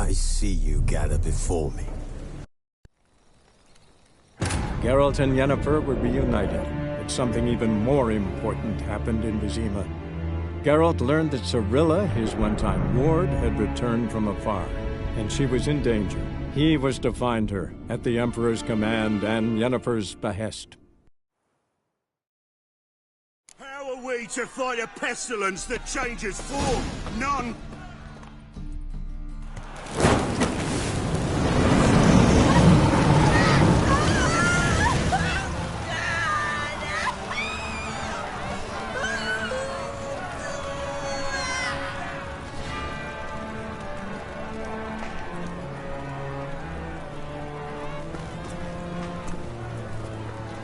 I see you gather before me. Geralt and Yennefer were reunited, but something even more important happened in Vizima. Geralt learned that Cirilla, his one-time ward, had returned from afar, and she was in danger. He was to find her, at the Emperor's command and Yennefer's behest. How are we to fight a pestilence that changes form? None!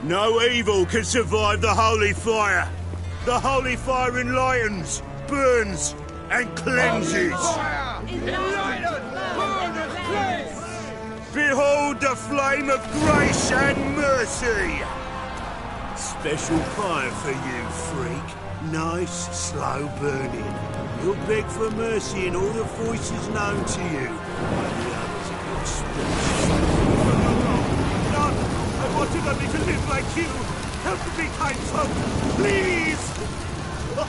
No evil can survive the holy fire. The holy fire enlightens, burns, and cleanses. Behold the flame of grace and mercy. Special fire for you, freak. Nice, slow burning. You'll beg for mercy in all the voices known to you. The others are good spirits. I wanted only to live like you. Help me, kind folk, please! Oh,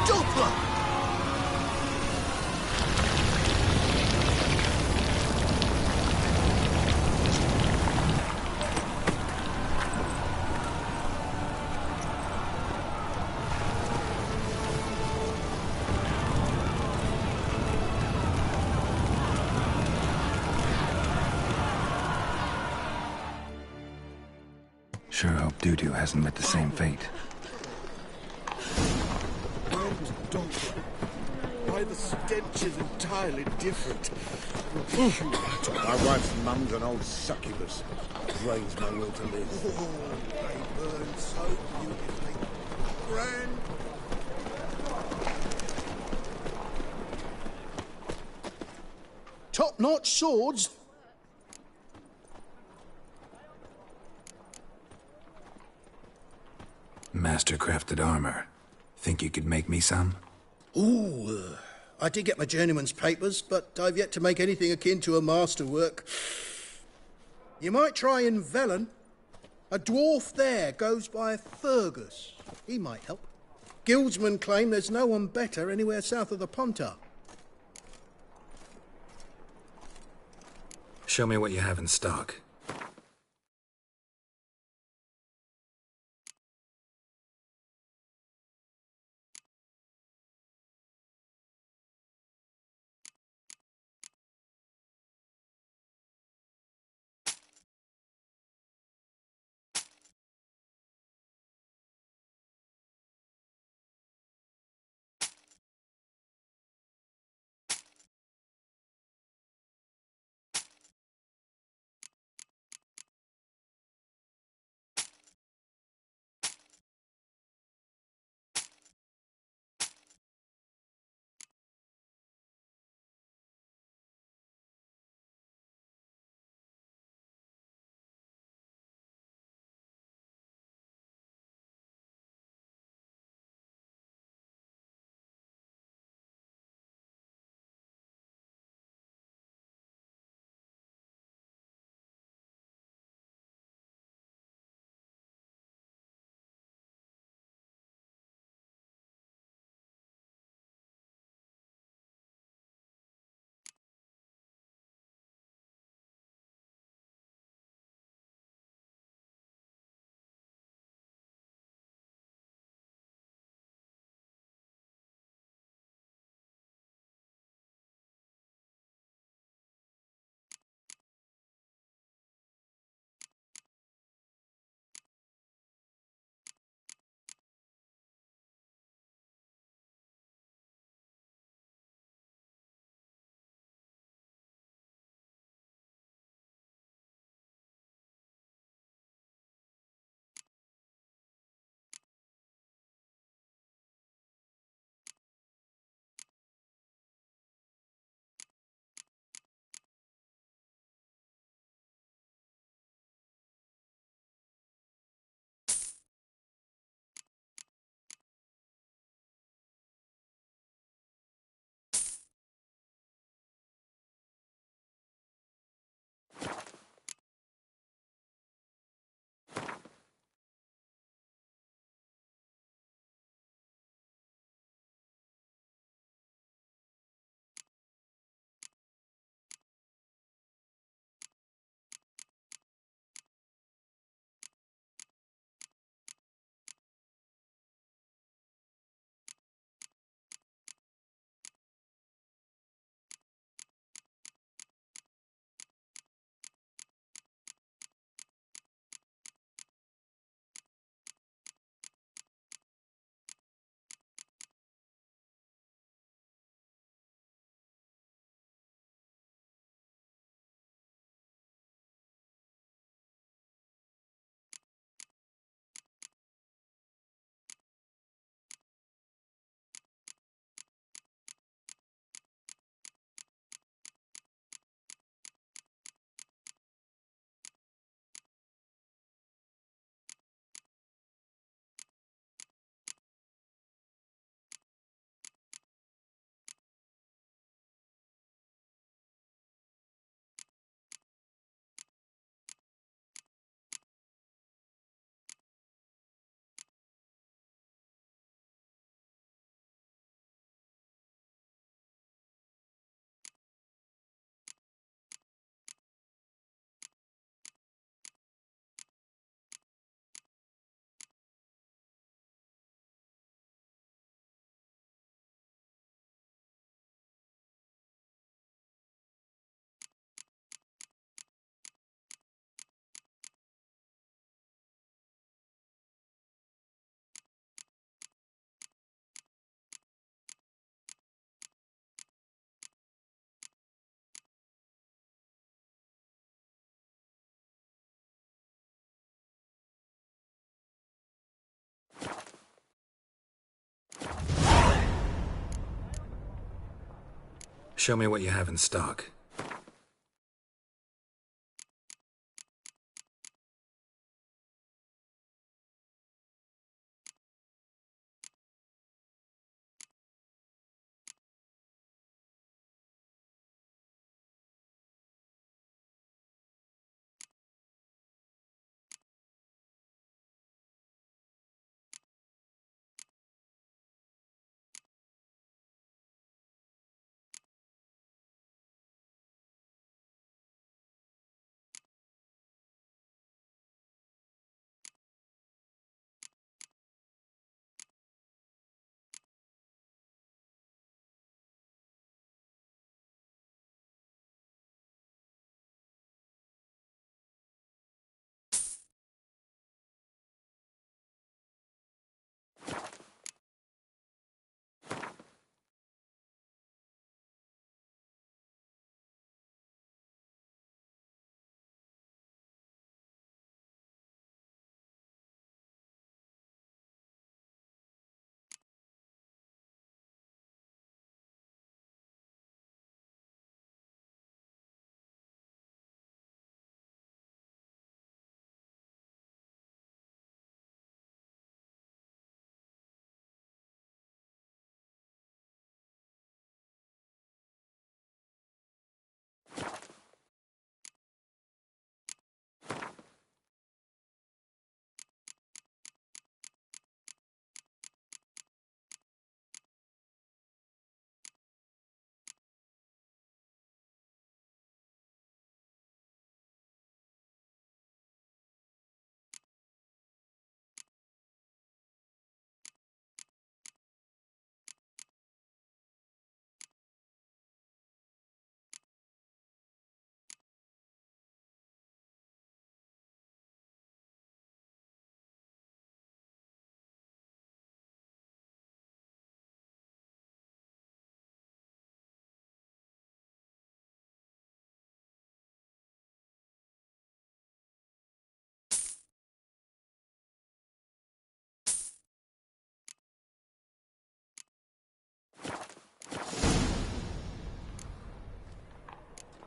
Doppler! Sure hope Dudu hasn't met the same fate. Why the stench is entirely different. My wife's mum's an old succubus. Drains my will to live. Oh, they burn so beautifully. Grand. Top-notch swords? Master-crafted armor. Think you could make me some? Ooh, I did get my journeyman's papers, but I've yet to make anything akin to a masterwork. You might try in Velen. A dwarf there goes by Fergus. He might help. Guildsmen claim there's no one better anywhere south of the Pontar. Show me what you have in stock. Show me what you have in stock.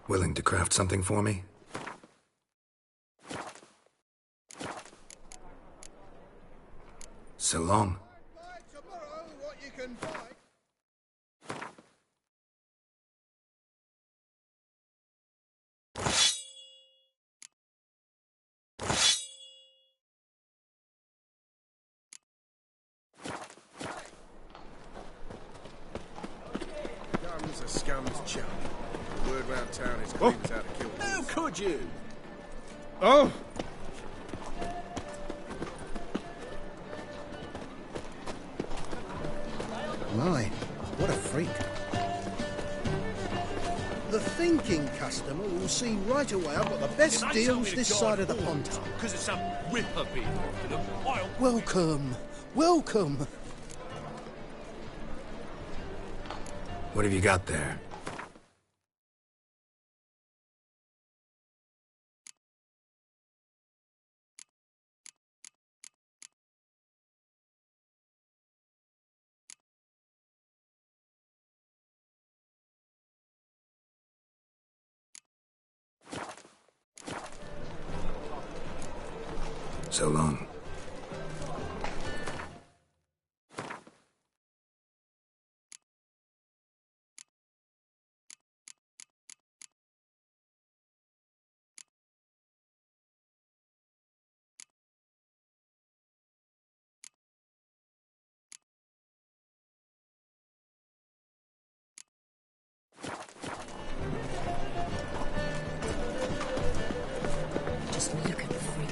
Willing to craft something for me? So long. Gun's a scum's chump. The word round town is Cleve's out to kill. How could you? Oh! My, what a freak. The thinking customer will see right away I've got the best deals this side of the pond. Because of some ripper being after them. Welcome, welcome. What have you got there? So long. Just look at the freak.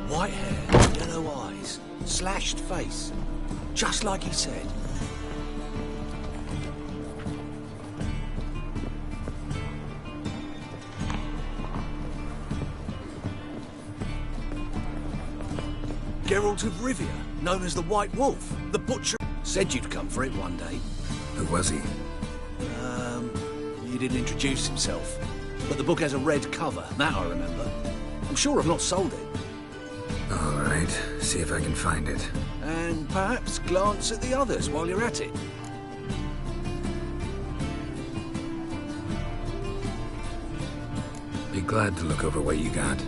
White hair, yellow eyes, slashed face. Just like he said. Geralt of Rivia, known as the White Wolf, the butcher. Said you'd come for it one day. Who was he? He didn't introduce himself. But the book has a red cover, that I remember. I'm sure I've not sold it. All right, see if I can find it. And perhaps glance at the others while you're at it. Be glad to look over what you got.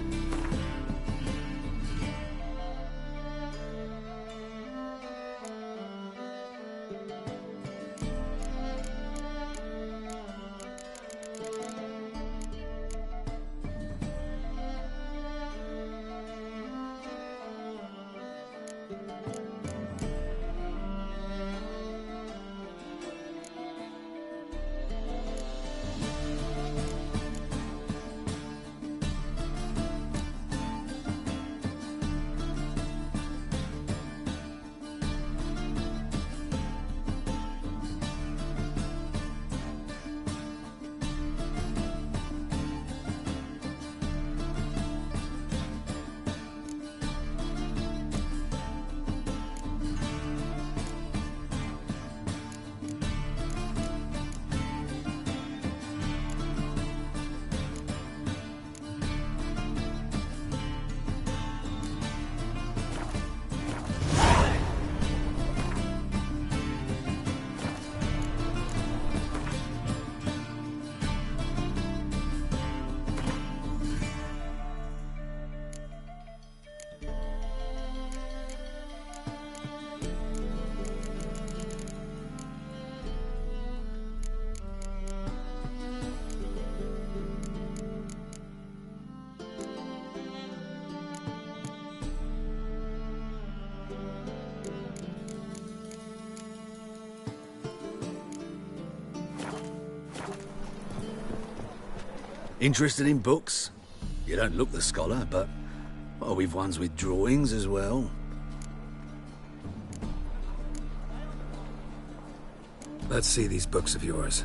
Interested in books? You don't look the scholar, but... well, we've ones with drawings as well. Let's see these books of yours.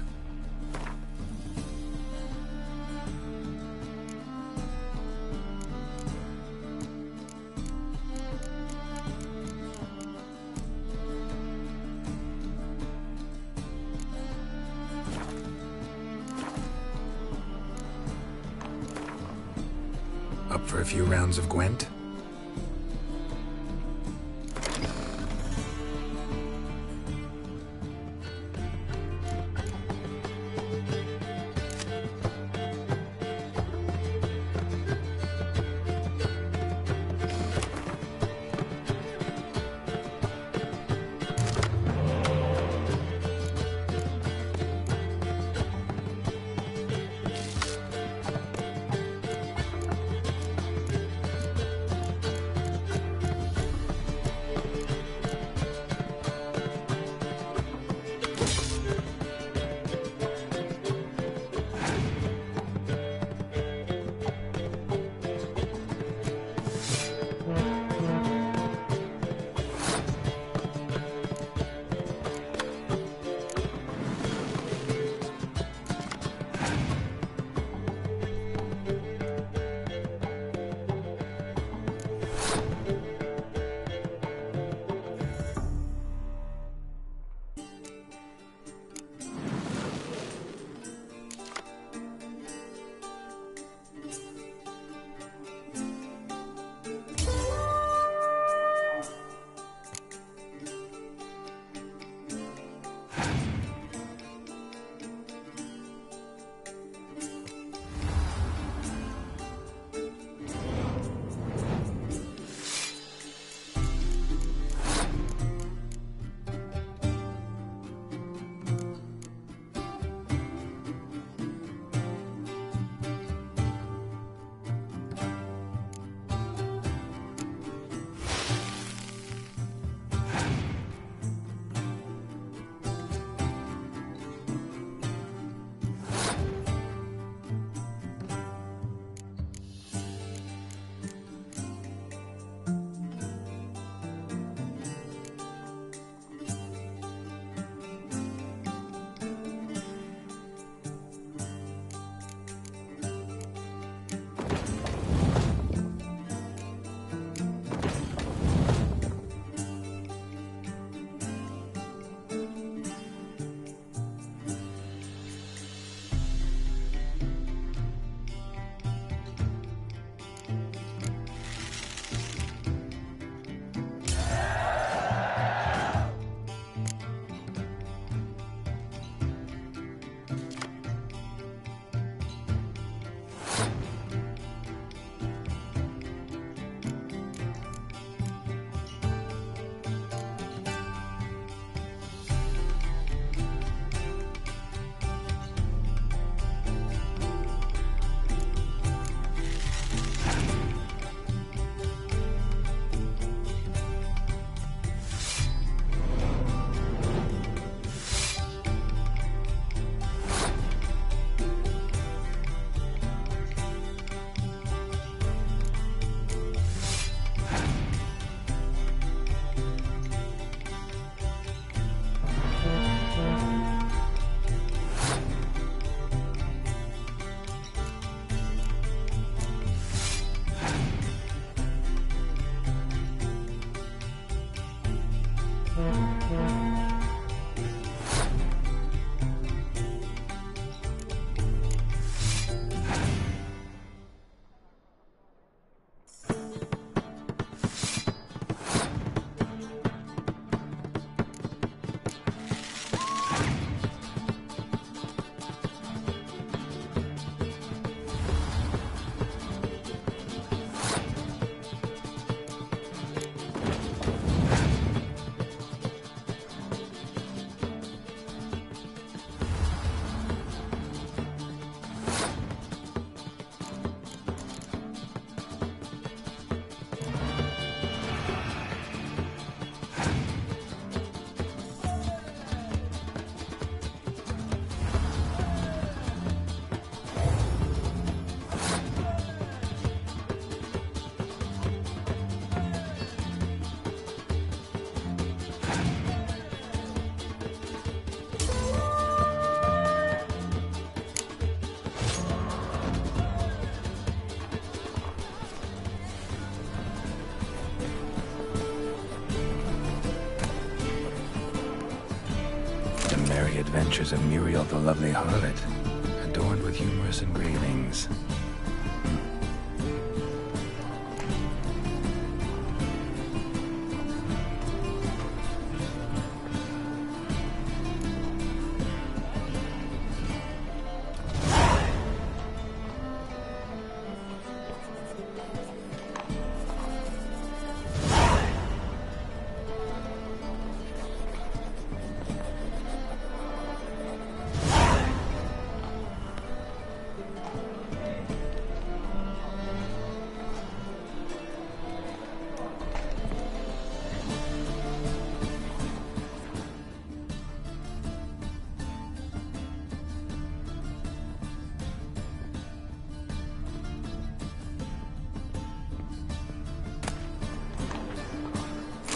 Up for a few rounds of Gwent? adventures of Muriel the Lovely Harlot, adorned with humorous engravings.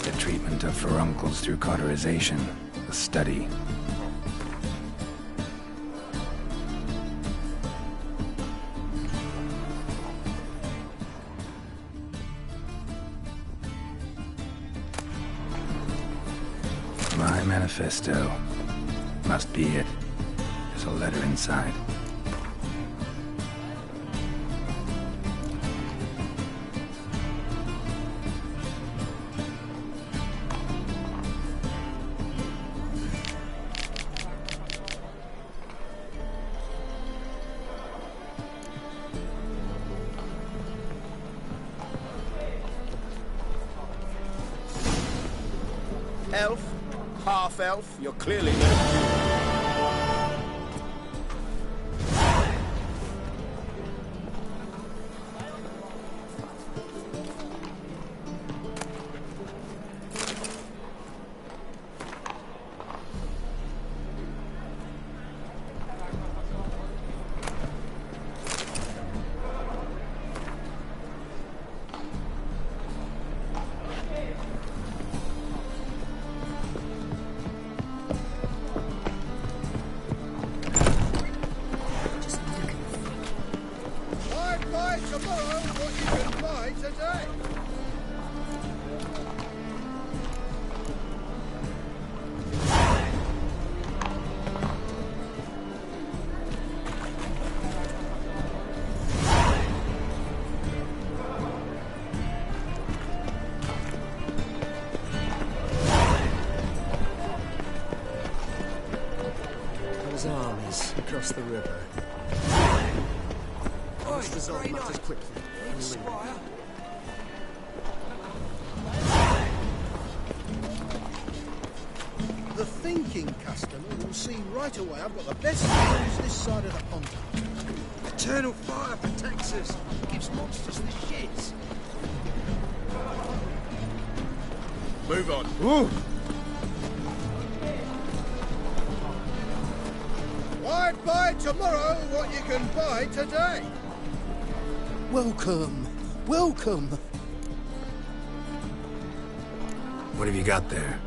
The treatment of furuncles through cauterization, a study. My manifesto. Must be it. There's a letter inside. Elf? Half-elf? You're clearly no... Tomorrow, what you can buy today. Those armies across the river. Let's resolve matters quickly. The thinking customer will see right away I've got the best deals this side of the pond. Eternal fire protects us. Gives monsters the shits. Move on. Ooh. Why buy tomorrow what you can buy today? Welcome, welcome. What have you got there?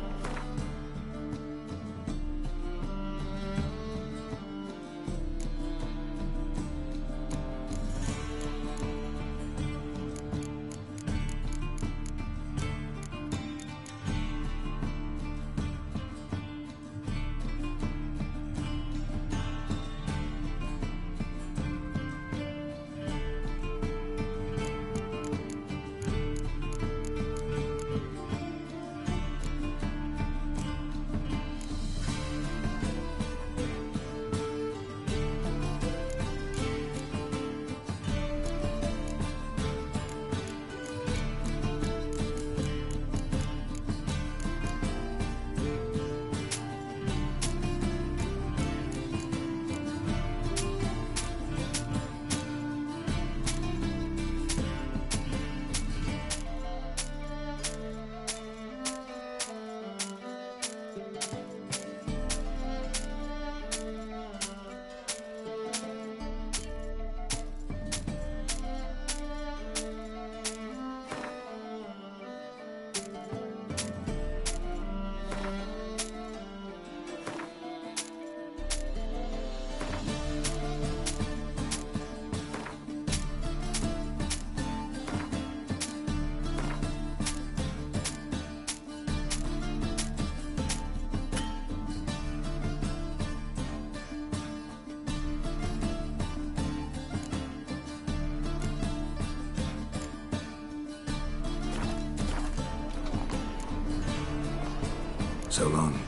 So long.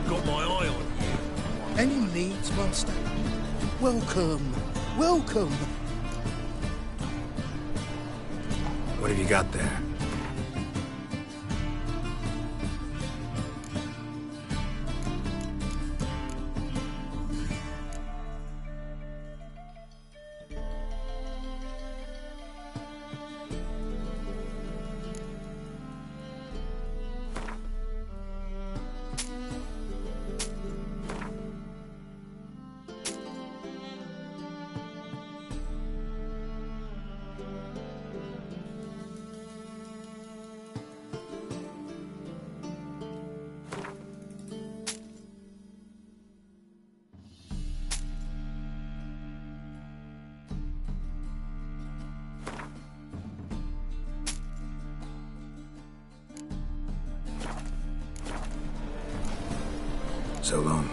Got my eye on you. Any needs, Master? Welcome, welcome. What have you got there? So long.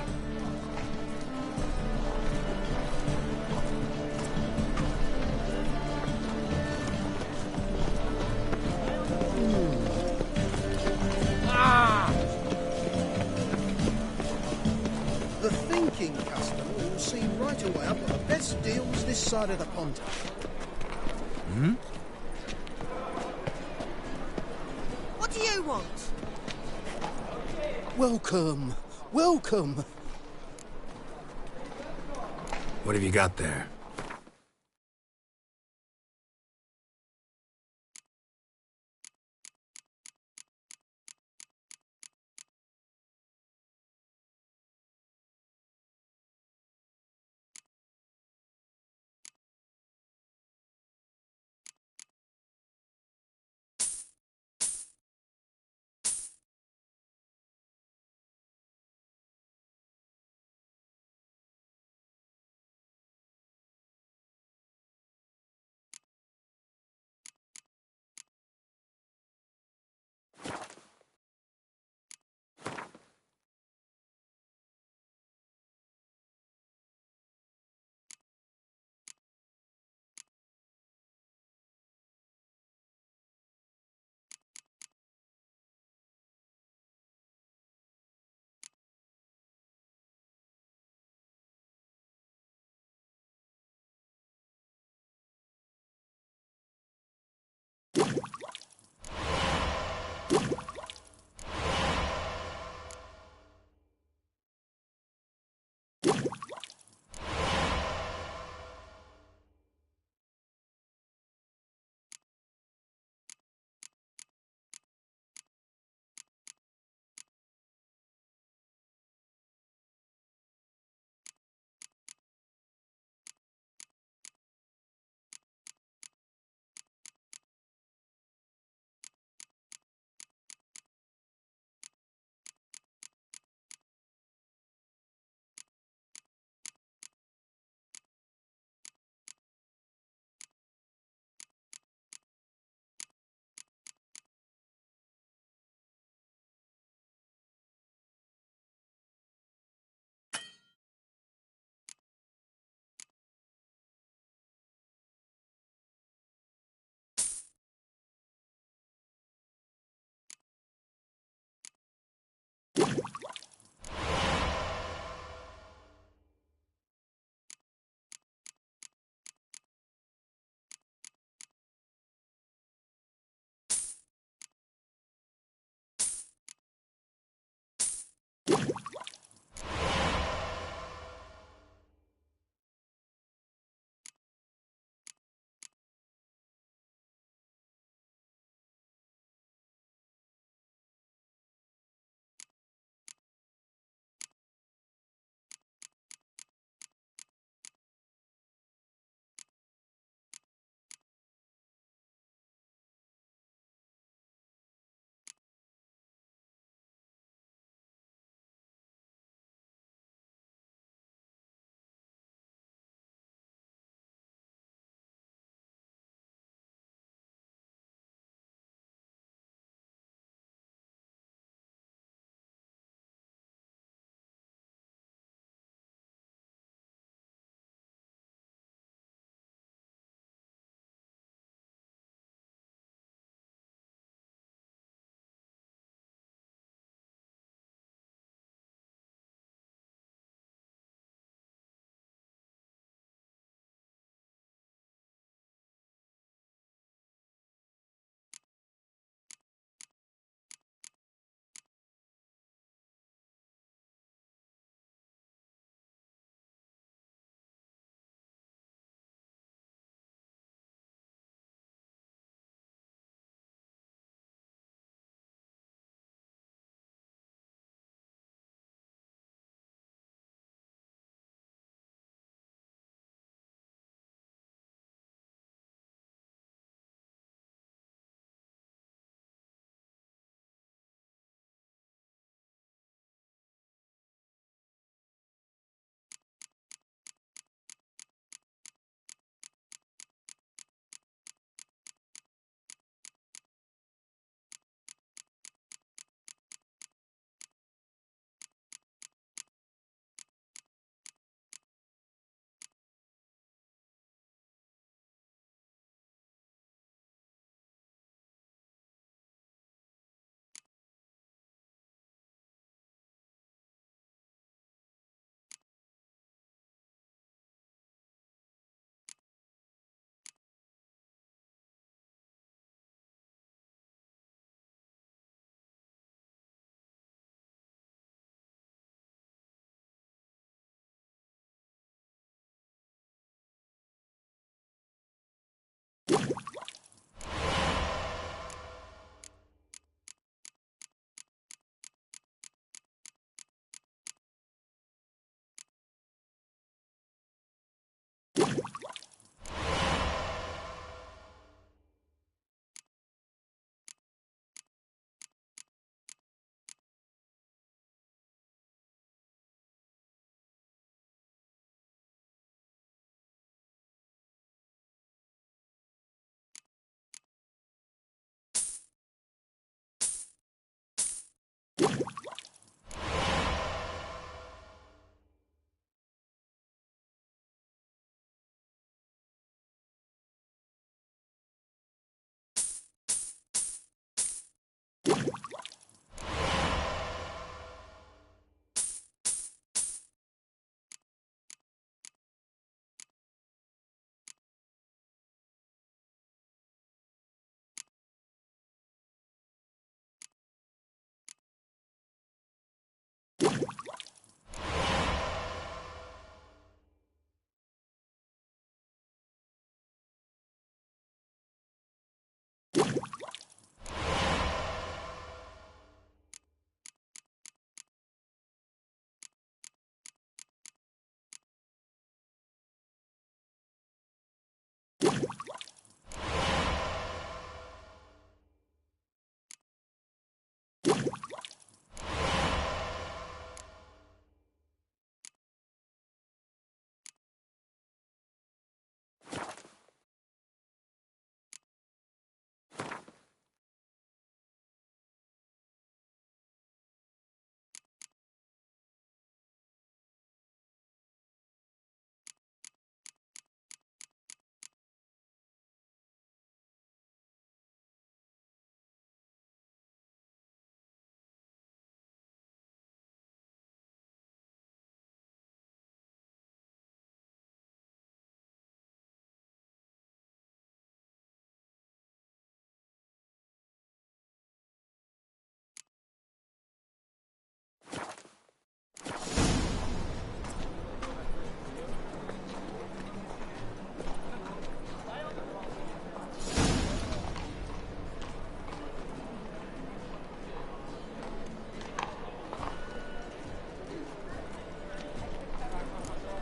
The thinking customer will see right away I've got the best deals this side of the pond. What do you want? Welcome, welcome. What have you got there?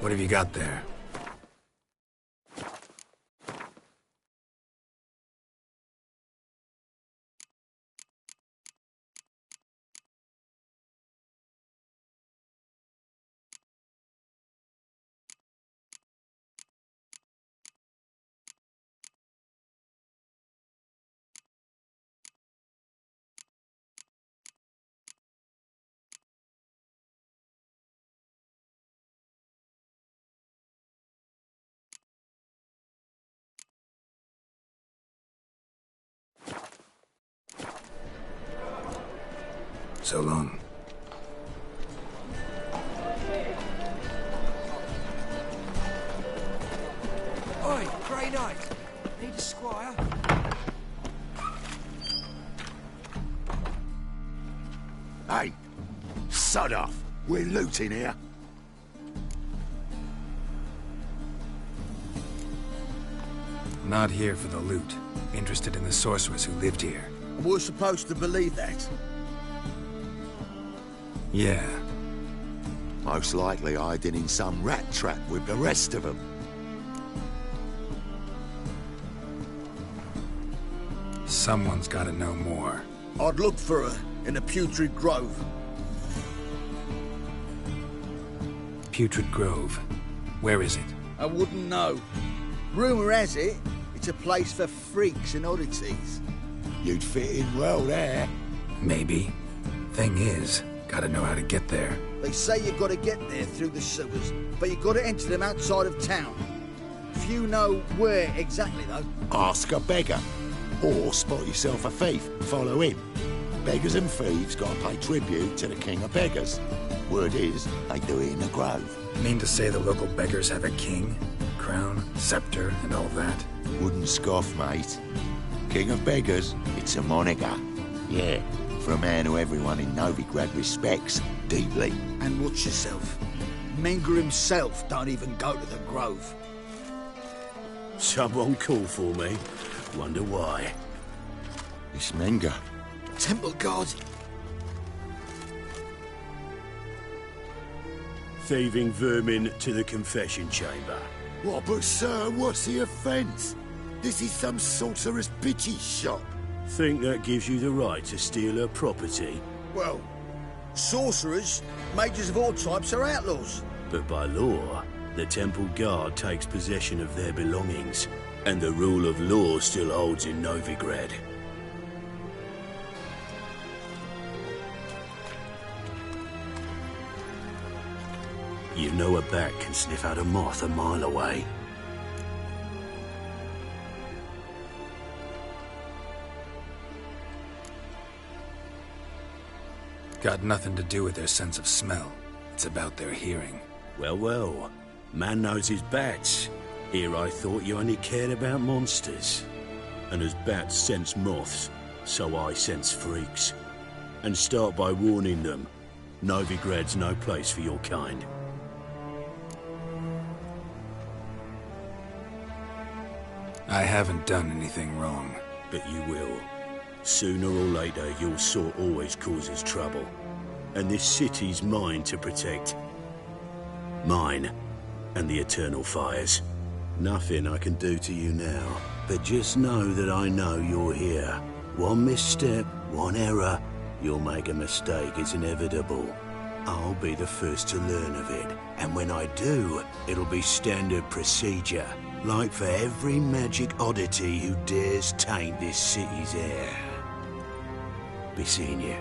What have you got there? So long. Oi, Grey Knight. Need a squire? Hey, sod off. We're looting here. Not here for the loot. Interested in the sorceress who lived here. We're supposed to believe that. Yeah. Most likely hiding in some rat trap with the rest of them. Someone's gotta know more. I'd look for her in the Putrid Grove. Putrid Grove. Where is it? I wouldn't know. Rumour has it, it's a place for freaks and oddities. You'd fit in well there. Maybe. Thing is, gotta know how to get there. They say you've got to get there through the sewers, but you've got to enter them outside of town. Few know where exactly, though. Ask a beggar. Or spot yourself a thief. Follow him. Beggars and thieves gotta pay tribute to the king of beggars. Word is, they do it in the grove. Mean to say the local beggars have a king? Crown, scepter, and all that? Wouldn't scoff, mate. King of beggars, it's a moniker. Yeah, for a man who everyone in Novigrad respects deeply. And watch yourself. Menger himself don't even go to the Grove. Someone call for me. Wonder why. It's Menger. Temple Guard. Thieving vermin to the confession chamber. What, but sir, what's the offence? This is some sorcerer's bitchy shop. Think that gives you the right to steal her property? Well, sorcerers, mages of all types are outlaws. But by law, the Temple Guard takes possession of their belongings, and the rule of law still holds in Novigrad. You know a bat can sniff out a moth a mile away. Got nothing to do with their sense of smell. It's about their hearing. Well, well. Man knows his bats. Here I thought you only cared about monsters. And as bats sense moths, so I sense freaks. And start by warning them. Novigrad's no place for your kind. I haven't done anything wrong. But you will. Sooner or later, your sort always causes trouble. And this city's mine to protect. Mine. And the Eternal Fires. Nothing I can do to you now. But just know that I know you're here. One misstep, one error, you'll make a mistake, it's inevitable. I'll be the first to learn of it. And when I do, it'll be standard procedure. Like for every magic oddity who dares taint this city's air. Be seeing you.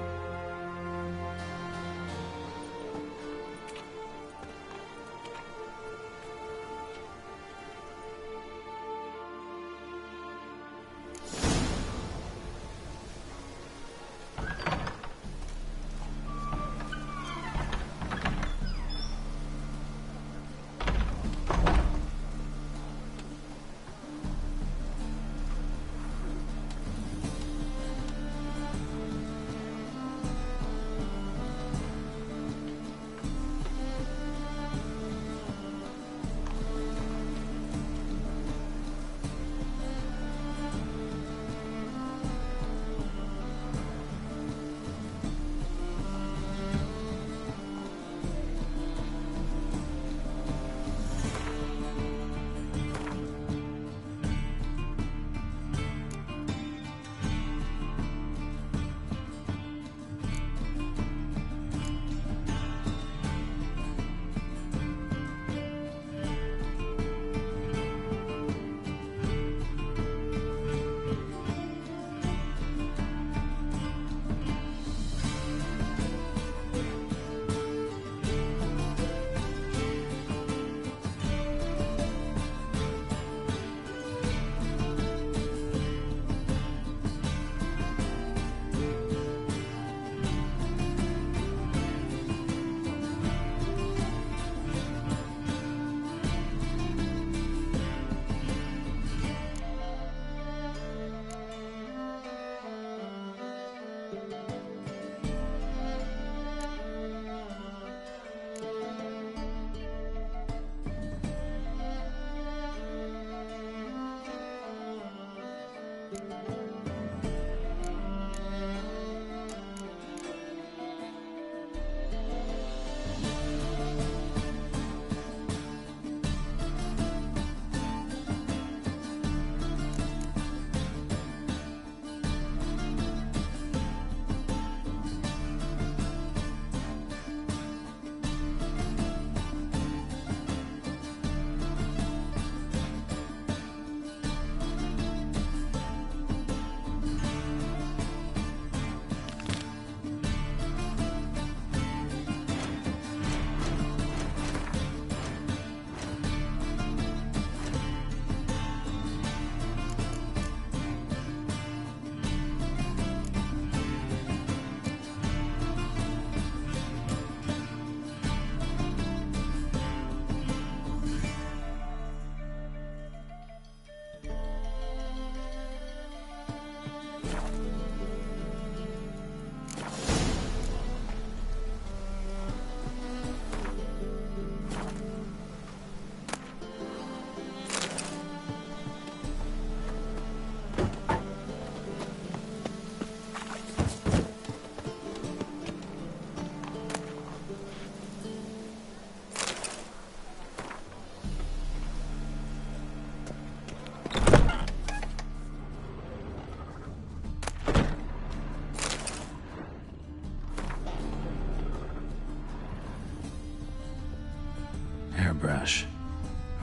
Hairbrush.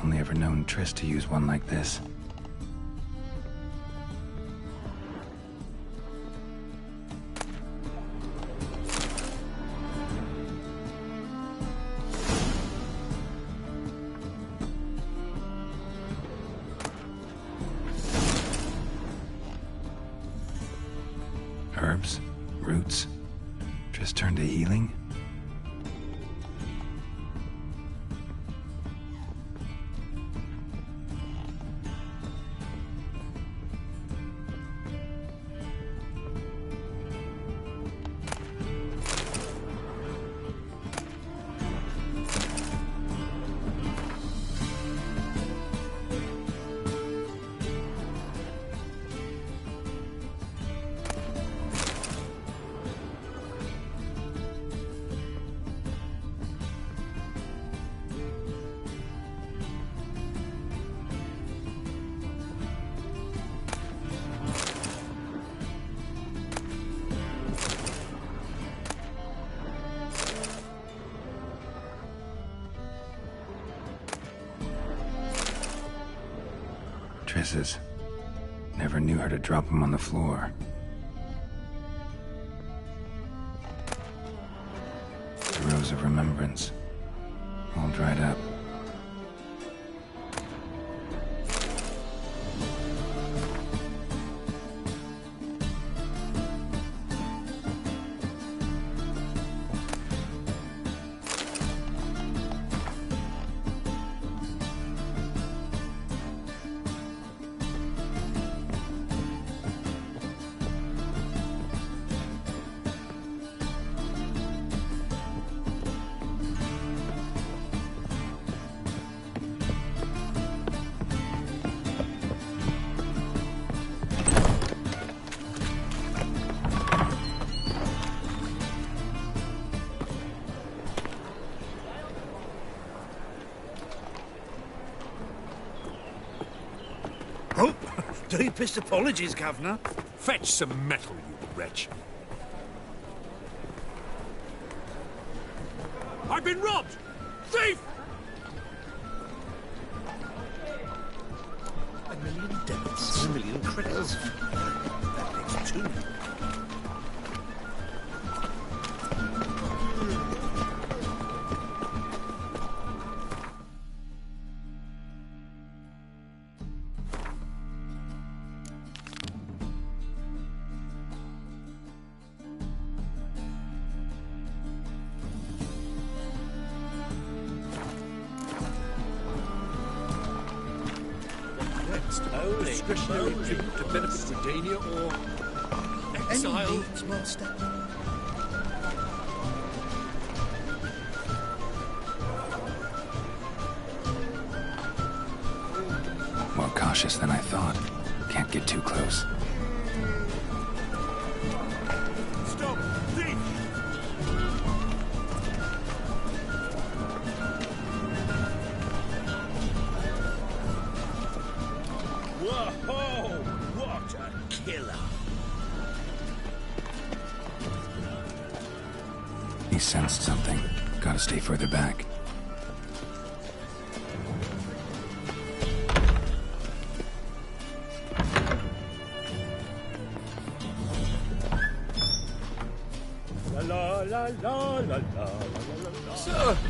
Only ever known Triss to use one like this. Herbs? Roots? Triss turned to healing? Triss's. Never knew her to drop him on the floor. The Rose of Remembrance. All dried up. Oh, deepest apologies, Governor. Fetch some metal, you wretch. I've been robbed! Thief! A million deaths, a million credits. That makes 2 million. Discretionary tribute to benefit Redania or exile. Any needs, Master? More cautious than I thought. Can't get too close. He sensed something. Gotta stay further back.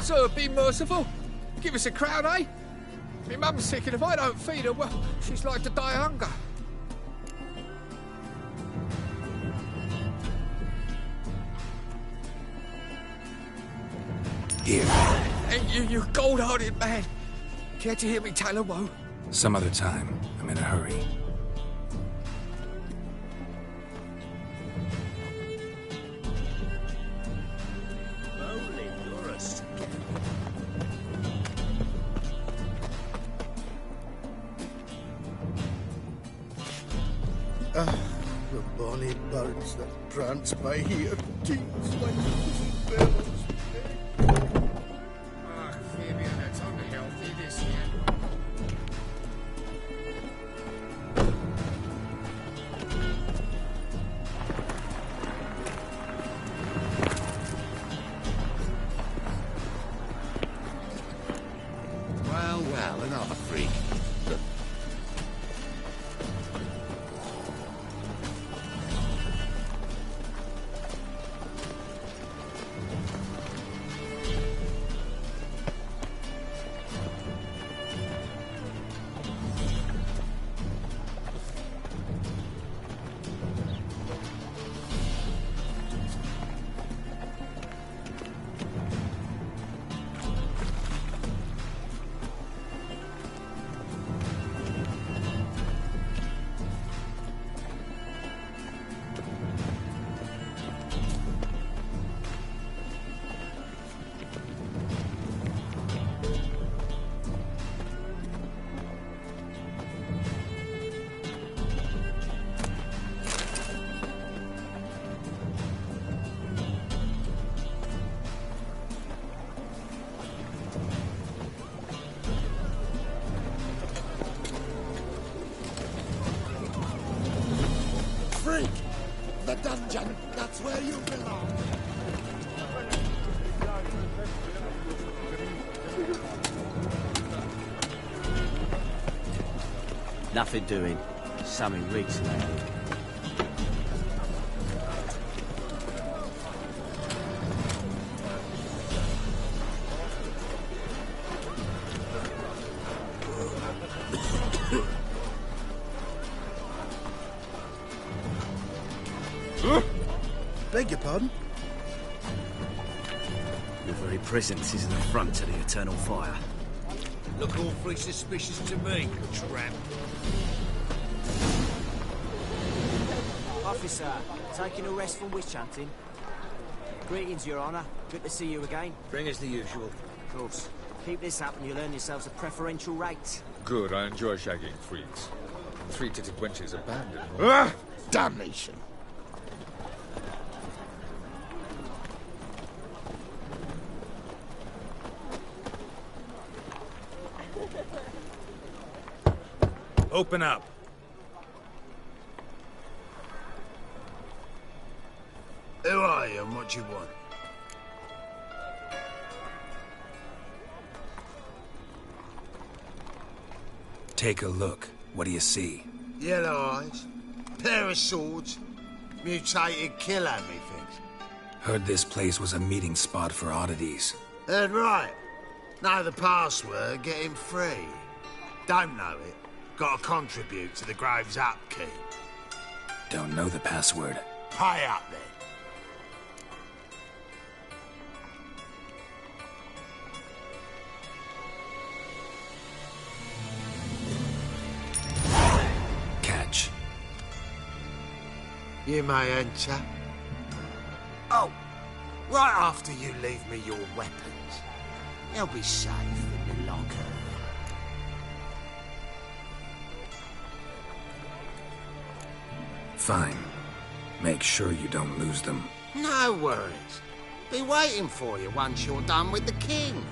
Sir, be merciful. Give us a crown, eh? My mum's sick, and if I don't feed her, well, she's like to die of hunger. Here. And you gold-hearted man. Care to hear me tell a woe? Some other time. I'm in a hurry. The bonny birds that prance by here, kings like bells. Fabian, that's unhealthy, this here. Well, another freak. Freak! The dungeon, that's where you belong. Nothing doing. Something reeks loud. Beg your pardon? Your very presence is an affront to the eternal fire. Look awfully suspicious to me, tramp. Officer, taking a rest from witch hunting. Greetings, Your Honour. Good to see you again. Bring us the usual. Of course. Keep this up and you'll earn yourselves a preferential rate. Good, I enjoy shagging freaks. Three-titted wenches abandoned. Ah! Damnation! Open up. Who are you and what do you want? Take a look. What do you see? Yellow eyes, pair of swords, mutated killer, methinks. Heard this place was a meeting spot for oddities. Heard right. Know the password, get him free. Don't know it, gotta contribute to the Grove's upkeep. Don't know the password. Pay up then. Catch. You may enter. Oh, right after you leave me your weapons. They'll be safe in the locker. Fine. Make sure you don't lose them. No worries. Be waiting for you once you're done with the king.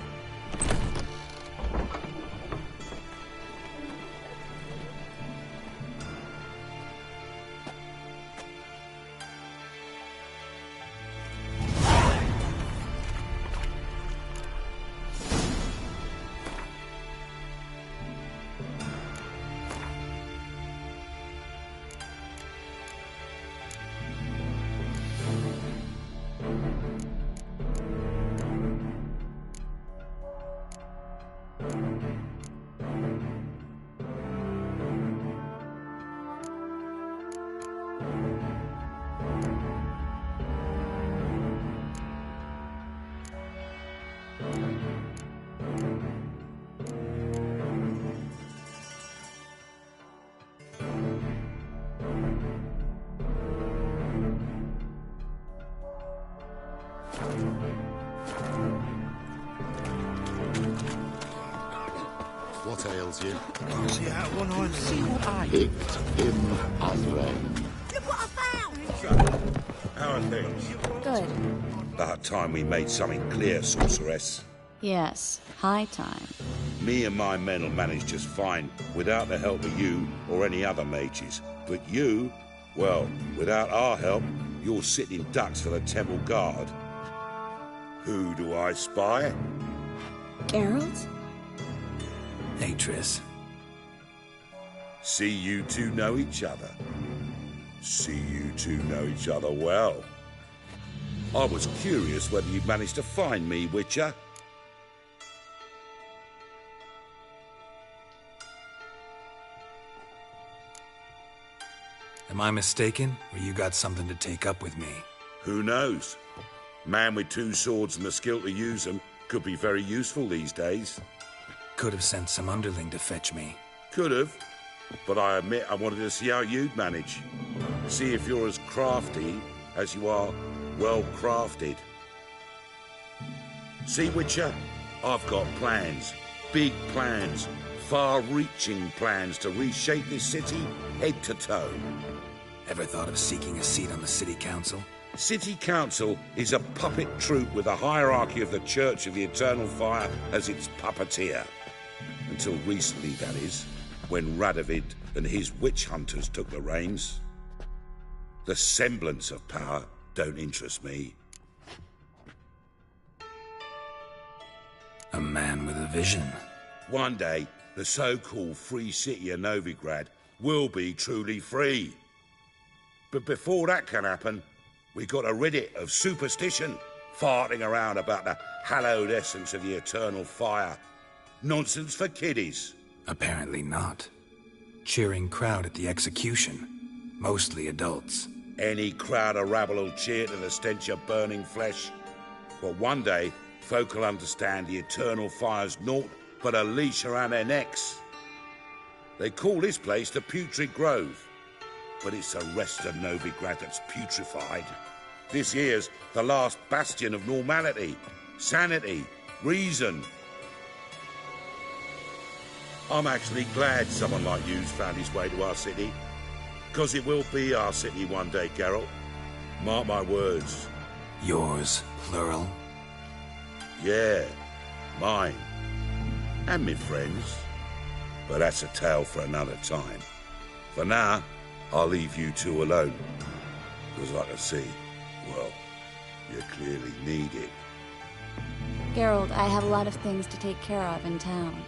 tails you. See how one I See what I picked him Andre. Look what I found! How are things? Good. About time we made something clear, sorceress. Yes, high time. Me and my men will manage just fine without the help of you or any other mages. But you, well, without our help, you're sitting ducks for the temple guard. Who do I spy? Geralt? Hey, Triss. See you two know each other. See you two know each other well. I was curious whether you'd managed to find me, Witcher. Am I mistaken, or you got something to take up with me? Who knows? Man with two swords and the skill to use them could be very useful these days. Could have sent some underling to fetch me. Could have, but I admit I wanted to see how you'd manage. See if you're as crafty as you are well-crafted. See, Witcher, I've got plans. Big plans. Far-reaching plans to reshape this city head to toe. Ever thought of seeking a seat on the city council? City Council is a puppet troupe with a hierarchy of the Church of the Eternal Fire as its puppeteer. Until recently, that is, when Radovid and his witch hunters took the reins. The semblance of power don't interest me. A man with a vision. One day, the so-called free city of Novigrad will be truly free. But before that can happen, we got to rid it of superstition, farting around about the hallowed essence of the eternal fire. Nonsense for kiddies. Apparently not. Cheering crowd at the execution. Mostly adults. Any crowd of rabble will cheer to the stench of burning flesh. But one day, folk will understand the eternal fire's naught but a leash around their necks. They call this place the Putrid Grove. But it's the rest of Novigrad that's putrefied. This here's the last bastion of normality, sanity, reason. I'm actually glad someone like you's found his way to our city. Because it will be our city one day, Geralt. Mark my words. Yours, plural? Yeah, mine. And me friends. But that's a tale for another time. For now, I'll leave you two alone. Because I can see, well, you clearly need it. Geralt, I have a lot of things to take care of in town.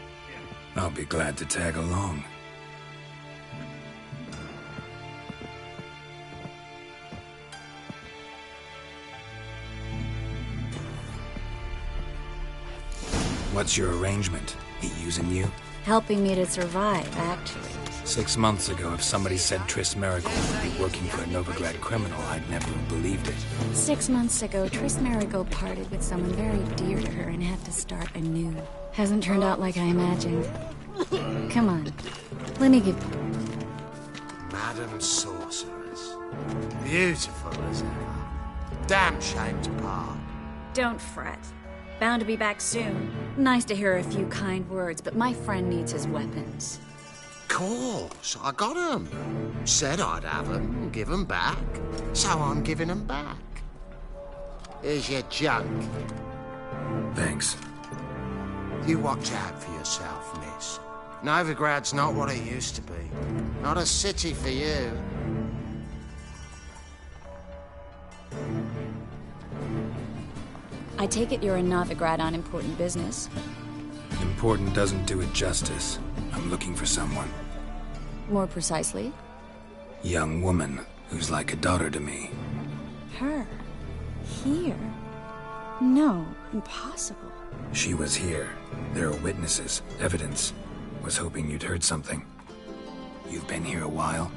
I'll be glad to tag along. What's your arrangement? He using you? Helping me to survive, actually. 6 months ago, if somebody said Triss Merigold would be working for a Novigrad criminal, I'd never have believed it. 6 months ago, Triss Merigold parted with someone very dear to her and had to start anew. Hasn't turned out like I imagined. Come on, let me give... Madam Sorceress. Beautiful as ever. Damn shame to part. Don't fret. Bound to be back soon. Nice to hear a few kind words, but my friend needs his weapons. Course, I got 'em. Said I'd have 'em and give 'em back. So I'm giving 'em back. Here's your junk. Thanks. You watch out for yourself, miss. Novigrad's not what it used to be. Not a city for you. I take it you're in Novigrad on important business. Important doesn't do it justice. I'm looking for someone. More precisely? Young woman who's like a daughter to me. Her? Here? No, impossible. She was here. There are witnesses, evidence. Was hoping you'd heard something. You've been here a while.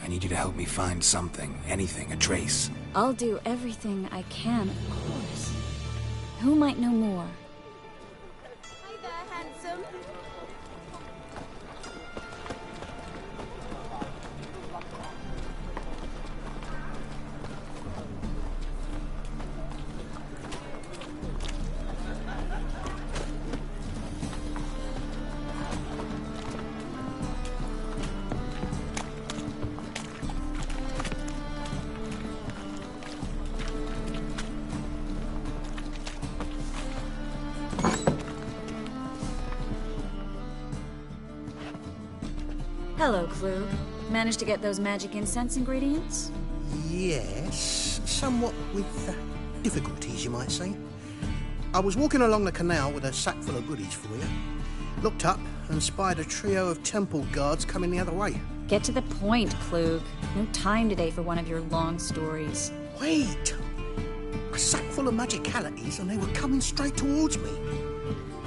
I need you to help me find something, anything, a trace. I'll do everything I can, of course. Who might know more? Hey there, handsome. Hello, Klug. Managed to get those magic incense ingredients? Yes, somewhat with difficulties, you might say. I was walking along the canal with a sack full of goodies for you. Looked up and spied a trio of temple guards coming the other way. Get to the point, Klug. No time today for one of your long stories. Wait! A sack full of magicalities and they were coming straight towards me.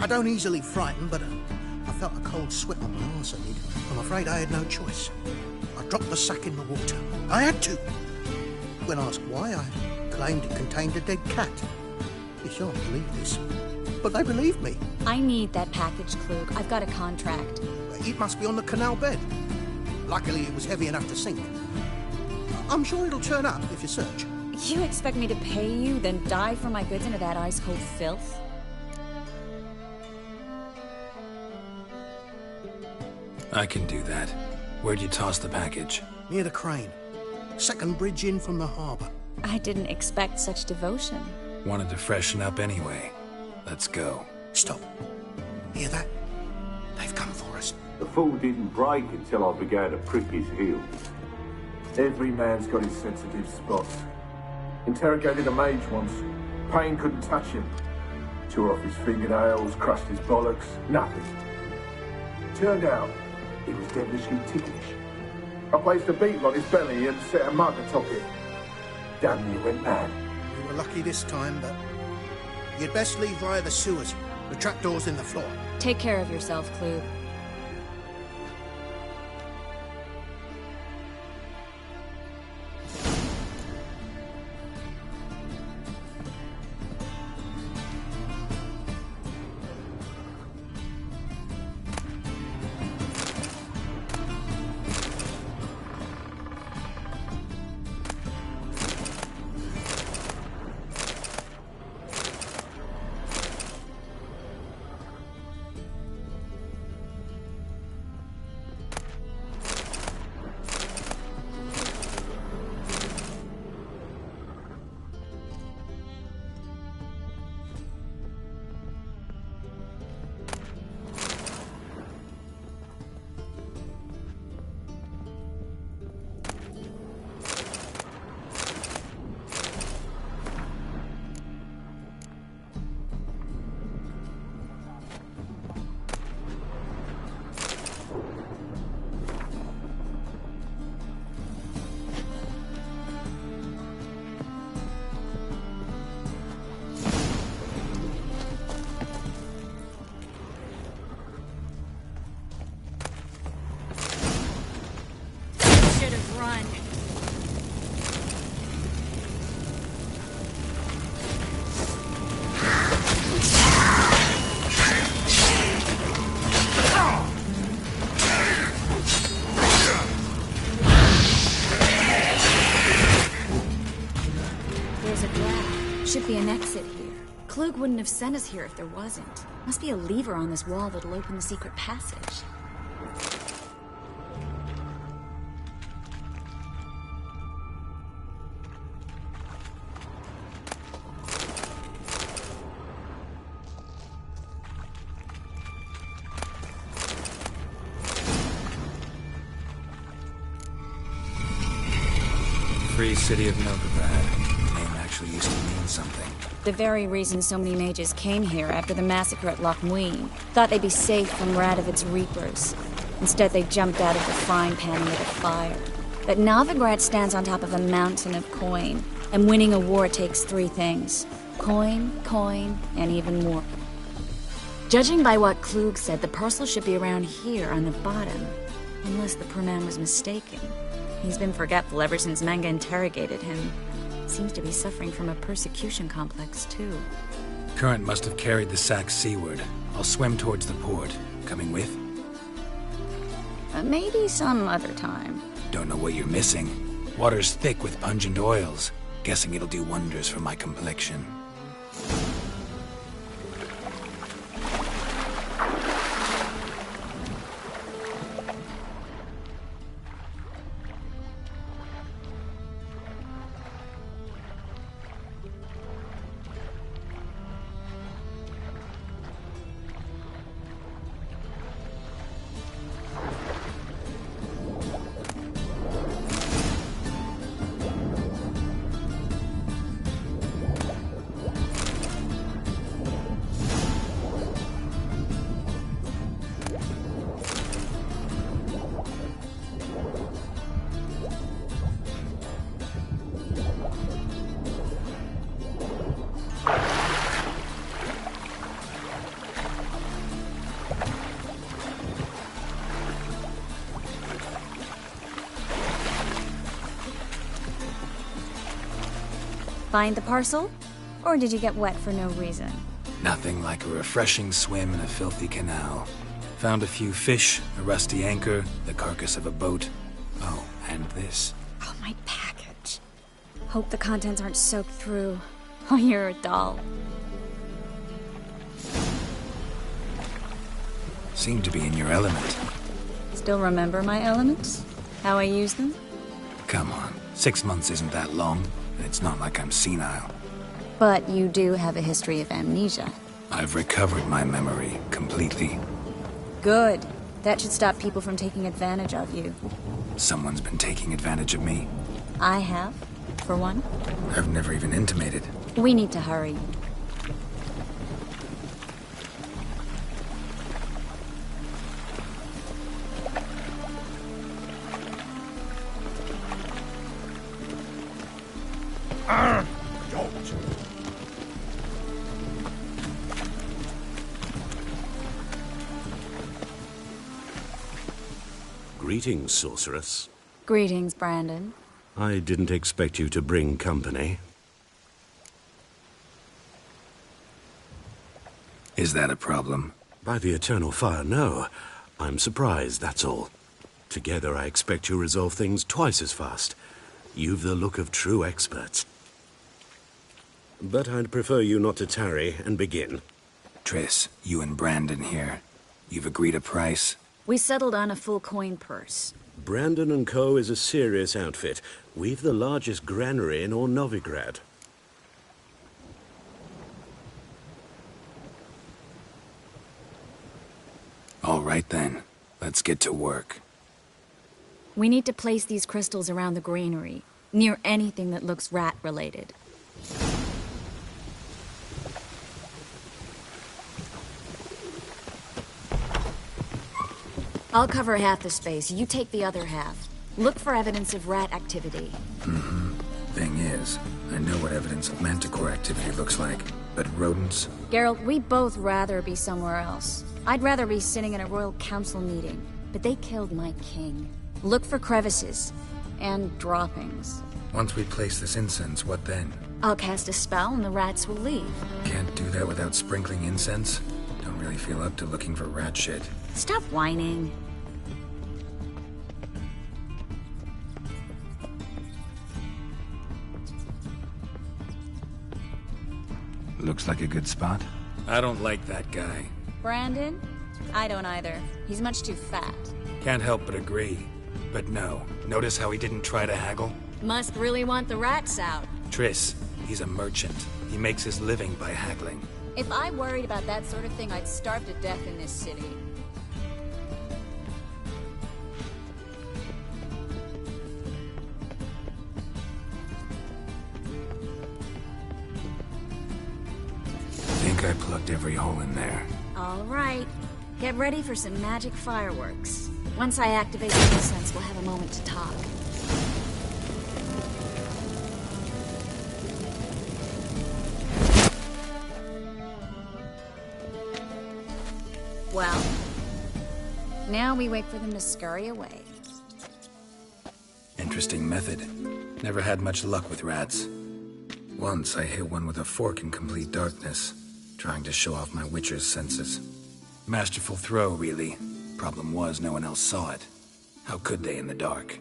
I don't easily frighten, but I felt a cold sweat on my arse, I did. I'm afraid I had no choice. I dropped the sack in the water. I had to. When asked why, I claimed it contained a dead cat. You shan't believe this, but they believed me. I need that package, Klug. I've got a contract. It must be on the canal bed. Luckily, it was heavy enough to sink. I'm sure it'll turn up if you search. You expect me to pay you, then dive for my goods into that ice-cold filth? I can do that. Where'd you toss the package? Near the crane. Second bridge in from the harbour. I didn't expect such devotion. Wanted to freshen up anyway. Let's go. Stop. Hear that? They've come for us. The fall didn't break until I began to prick his heels. Every man's got his sensitive spots. Interrogated a mage once. Pain couldn't touch him. Tore off his fingernails, crushed his bollocks. Nothing. Turned out, he was devilishly ticklish. I placed a beetle on his belly and set a mug atop it. Damn near went mad. We were lucky this time, but you'd best leave via the sewers. The trapdoor's in the floor. Take care of yourself, Klug. Should be an exit here. Klug wouldn't have sent us here if there wasn't. Must be a lever on this wall that'll open the secret passage. Free City of Novigrad. Used to mean something. The very reason so many mages came here after the massacre at Loch Muin. Thought they'd be safe from Radovit's reapers. Instead, they jumped out of the frying pan into the fire. But Novigrad stands on top of a mountain of coin, and winning a war takes three things. Coin, and even more. Judging by what Klug said, the parcel should be around here on the bottom. Unless the poor man was mistaken. He's been forgetful ever since Manga interrogated him. Seems to be suffering from a persecution complex, too. Current must have carried the sack seaward. I'll swim towards the port. Coming with? Maybe some other time. Don't know what you're missing. Water's thick with pungent oils. Guessing it'll do wonders for my complexion. Find the parcel? Or did you get wet for no reason? Nothing like a refreshing swim in a filthy canal. Found a few fish, a rusty anchor, the carcass of a boat. Oh, and this. Oh, my package. Hope the contents aren't soaked through. Oh, you're a doll. Seem to be in your element. Still remember my elements? How I use them? Come on, 6 months isn't that long, and it's not like I'm senile. But you do have a history of amnesia. I've recovered my memory completely. Good. That should stop people from taking advantage of you. Someone's been taking advantage of me. I have, for one. I've never even intimated. We need to hurry. Greetings, sorceress. Greetings, Brandon. I didn't expect you to bring company. Is that a problem? By the Eternal Fire, no. I'm surprised, that's all. Together, I expect you resolve things twice as fast. You've the look of true experts. But I'd prefer you not to tarry and begin. Triss, you and Brandon here. You've agreed a price? We settled on a full coin purse. Brandon & Co. is a serious outfit. We've the largest granary in all Novigrad. All right then. Let's get to work. We need to place these crystals around the granary, near anything that looks rat-related. I'll cover half the space, you take the other half. Look for evidence of rat activity. Thing is, I know what evidence of manticore activity looks like, but rodents? Geralt, we'd both rather be somewhere else. I'd rather be sitting in a royal council meeting, but they killed my king. Look for crevices, and droppings. Once we place this incense, what then? I'll cast a spell and the rats will leave. Can't do that without sprinkling incense? Don't really feel up to looking for rat shit. Stop whining. Looks like a good spot. I don't like that guy. Brandon? I don't either. He's much too fat. Can't help but agree. But no. Notice how he didn't try to haggle? Must really want the rats out. Triss, he's a merchant. He makes his living by haggling. If I worried about that sort of thing, I'd starve to death in this city. Think I plugged every hole in there. All right. Get ready for some magic fireworks. Once I activate the incense, we'll have a moment to talk. Well, now we wait for them to scurry away. Interesting method. Never had much luck with rats. Once I hit one with a fork in complete darkness, trying to show off my witcher's senses. Masterful throw, really. Problem was, no one else saw it. How could they in the dark?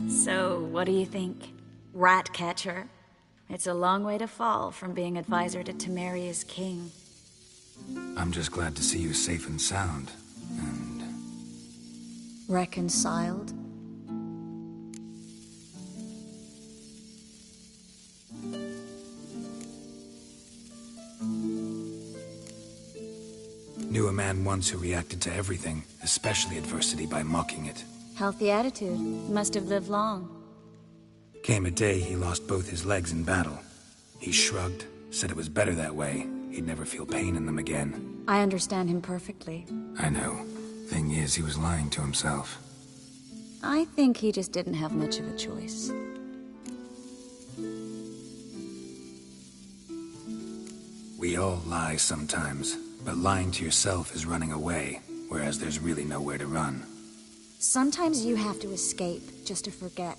So, what do you think? Rat catcher? It's a long way to fall from being advisor to Temeria's king. I'm just glad to see you safe and sound, and... Reconciled? Knew a man once who reacted to everything, especially adversity, by mocking it. Healthy attitude. Must have lived long. Came a day he lost both his legs in battle. He shrugged, said it was better that way. He'd never feel pain in them again. I understand him perfectly. I know. Thing is, he was lying to himself. I think he just didn't have much of a choice. We all lie sometimes, but lying to yourself is running away, whereas there's really nowhere to run. Sometimes you have to escape just to forget.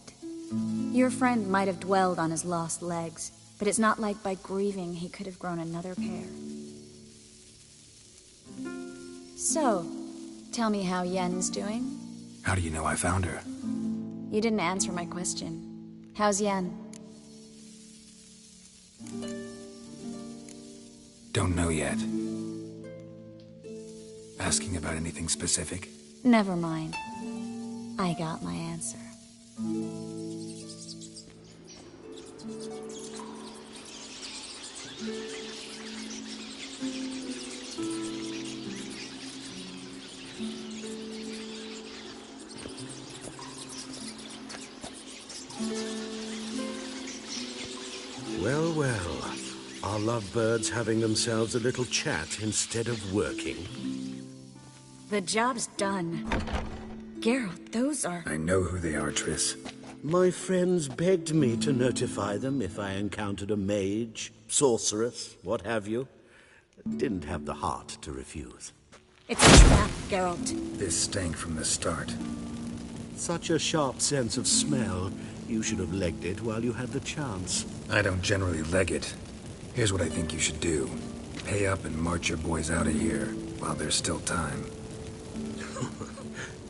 Your friend might have dwelled on his lost legs, but it's not like by grieving he could have grown another pair. So, tell me how Yen's doing? How do you know I found her? You didn't answer my question. How's Yen? Don't know yet. Asking about anything specific? Never mind. I got my answer. Well, well. Are lovebirds having themselves a little chat instead of working? The job's done. Geralt, those are... I know who they are, Triss. My friends begged me to notify them if I encountered a mage, sorceress, what have you. Didn't have the heart to refuse. It's a trap, Geralt. This stank from the start. Such a sharp sense of smell. You should have legged it while you had the chance. I don't generally leg it. Here's what I think you should do. Pay up and march your boys out of here while there's still time.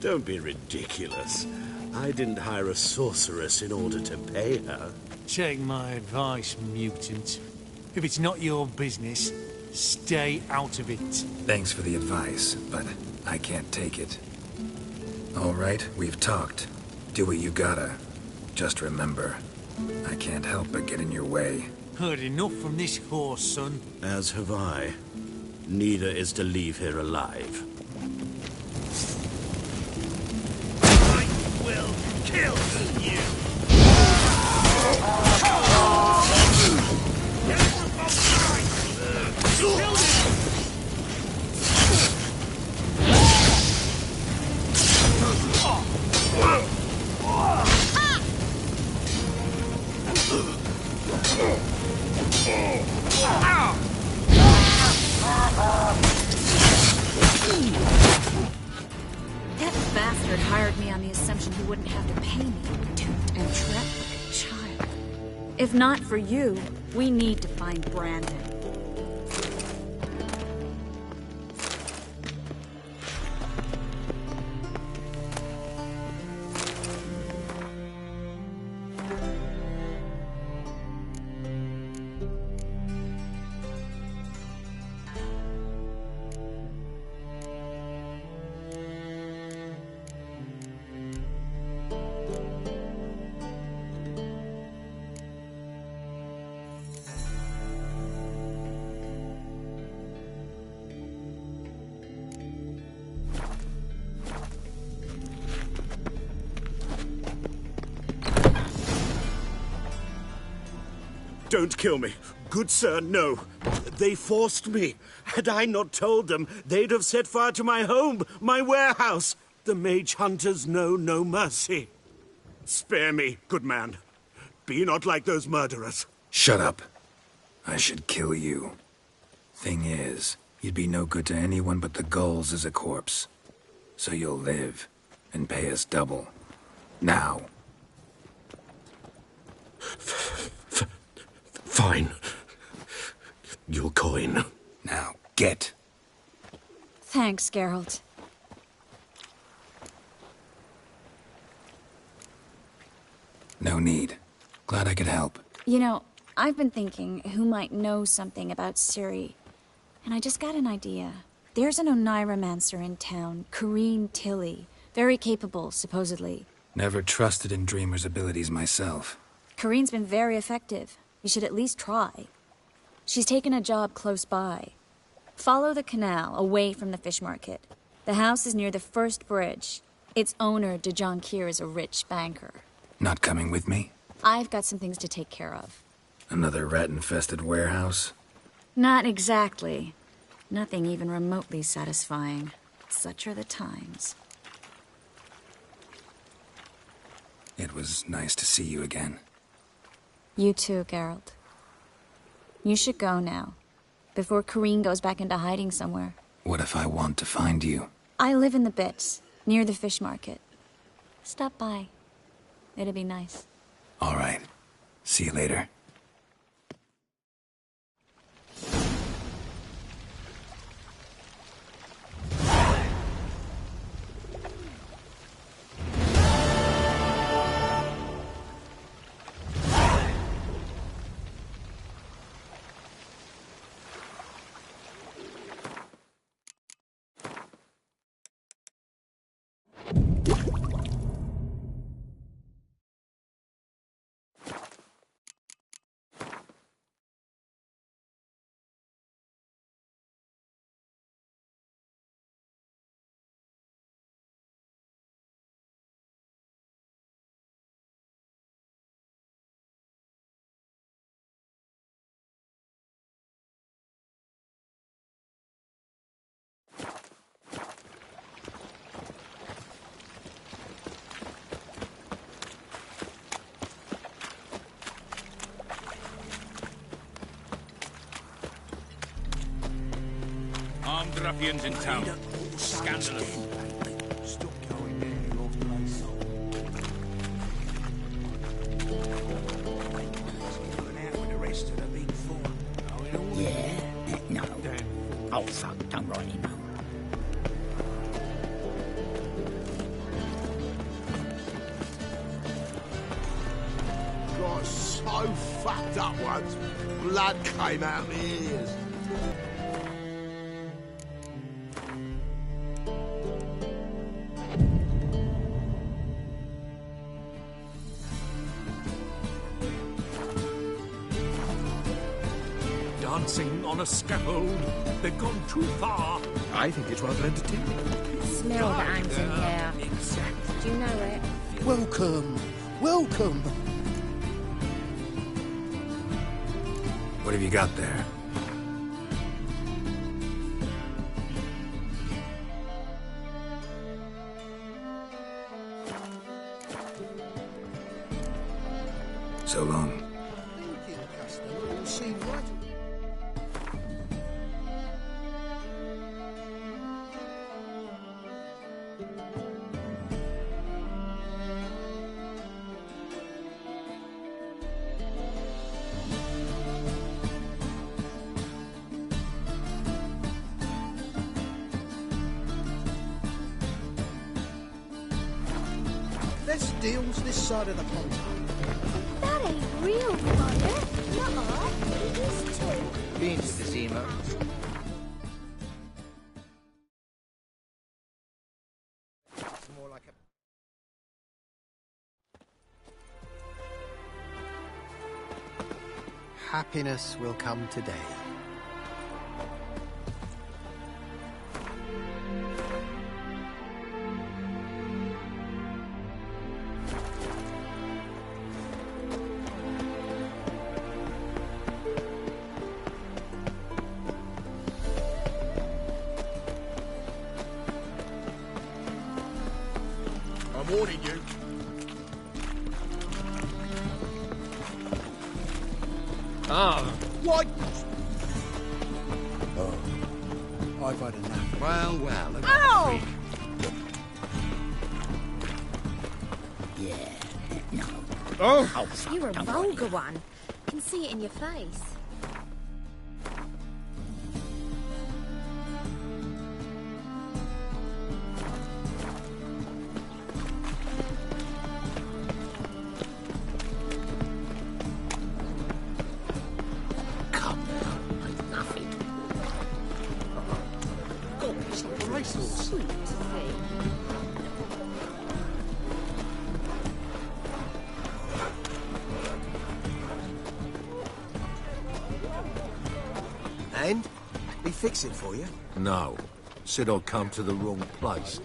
Don't be ridiculous. I didn't hire a sorceress in order to pay her. Take my advice, mutant. If it's not your business, stay out of it. Thanks for the advice, but I can't take it. All right, we've talked. Do what you gotta. Just remember, I can't help but get in your way. Heard enough from this horse, son. As have I. Neither is to leave here alive. I will kill you! That bastard hired me on the assumption he wouldn't have to pay me. Duped and trapped like a child. If not for you, we need to find Brandon. Don't kill me. Good sir, no. They forced me. Had I not told them, they'd have set fire to my home, my warehouse. The mage hunters know no mercy. Spare me, good man. Be not like those murderers. Shut up. I should kill you. Thing is, you'd be no good to anyone but the gulls as a corpse. So you'll live, and pay us double. Now. Fine. Your coin. Now, get. Thanks, Geralt. No need. Glad I could help. You know, I've been thinking who might know something about Ciri, and I just got an idea. There's an Oneiromancer in town, Corrine Tilly. Very capable, supposedly. Never trusted in Dreamer's abilities myself. Corrine's been very effective. You should at least try. She's taken a job close by. Follow the canal, away from the fish market. The house is near the first bridge. Its owner, de Jonquière, is a rich banker. Not coming with me? I've got some things to take care of. Another rat-infested warehouse? Not exactly. Nothing even remotely satisfying. Such are the times. It was nice to see you again. You too, Geralt. You should go now, before Corrine goes back into hiding somewhere. What if I want to find you? I live in the Bits, near the fish market. Stop by. It'd be nice. All right. See you later. Armed ruffians in town. Scandalous. Stop going near your place. Going out with the rest of the big four. Yeah, no. Oh, fuck, don't write him. Got so fucked up once, blood came out my ears. Dancing on a scaffold. They've gone too far. I think it's rather entertaining. Smell that hangs in here. Do you know it? Welcome. Welcome. What have you got there? So long. Let's deals this side of the pond. That ain't real fire. Nuh-uh. It is too. Been to the Zima. More like a... Happiness will come today. I'm warning you. Ah. What? Oh. I've had enough. Well, well. Ow! Yeah, no. Oh! You're a vulgar one. I can see it in your face. Sweet to see. And? He fix it for you? No. Said I'd come to the wrong place.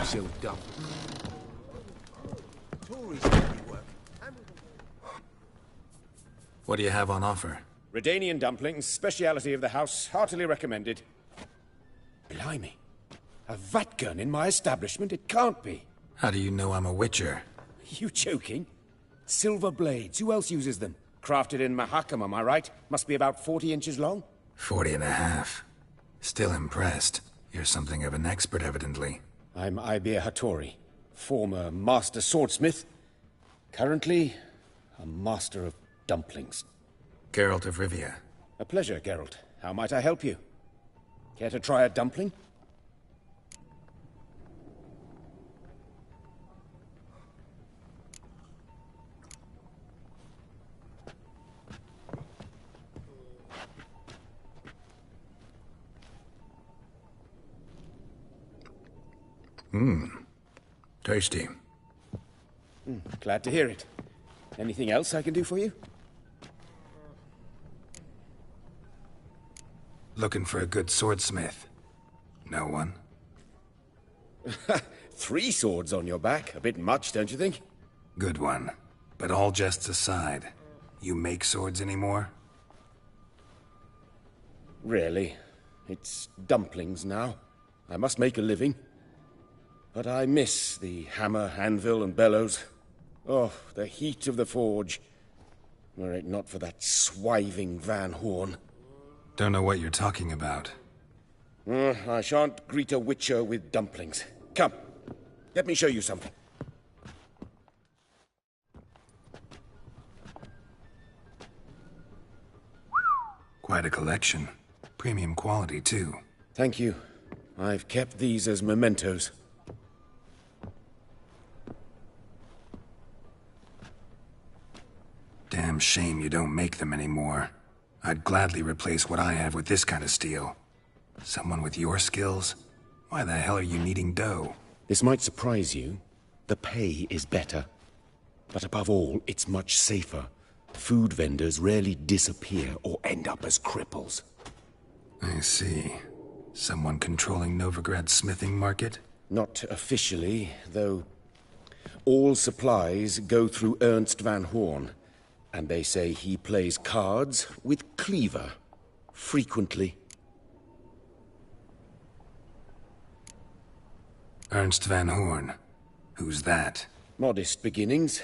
Sealed up. Tories handiwork. What do you have on offer? Redanian dumplings, speciality of the house, heartily recommended. Blimey. A vat gun in my establishment? It can't be. How do you know I'm a witcher? You joking? Silver blades. Who else uses them? Crafted in Mahakam, am I right? Must be about 40 inches long? 40 and a half. Still impressed. You're something of an expert, evidently. I'm Ibir Hattori, former master swordsmith. Currently, a master of dumplings. Geralt of Rivia. A pleasure, Geralt. How might I help you? Care to try a dumpling? Tasty. Glad to hear it. Anything else I can do for you? Looking for a good swordsmith. No one? 3 swords on your back. A bit much, don't you think? Good one. But all jests aside, you make swords anymore? Really? It's dumplings now. I must make a living. But I miss the hammer, anvil, and bellows. Oh, the heat of the forge. Were it not for that swiving Van Horn. Don't know what you're talking about. I shan't greet a witcher with dumplings. Come, let me show you something. Quite a collection. Premium quality, too. Thank you. I've kept these as mementos. Damn shame you don't make them anymore. I'd gladly replace what I have with this kind of steel. Someone with your skills? Why the hell are you needing dough? This might surprise you. The pay is better. But above all, it's much safer. Food vendors rarely disappear or end up as cripples. I see. Someone controlling Novigrad's smithing market? Not officially, though. All supplies go through Ernst Van Horn. And they say he plays cards with Cleaver. Frequently. Ernst Van Horn. Who's that? Modest beginnings.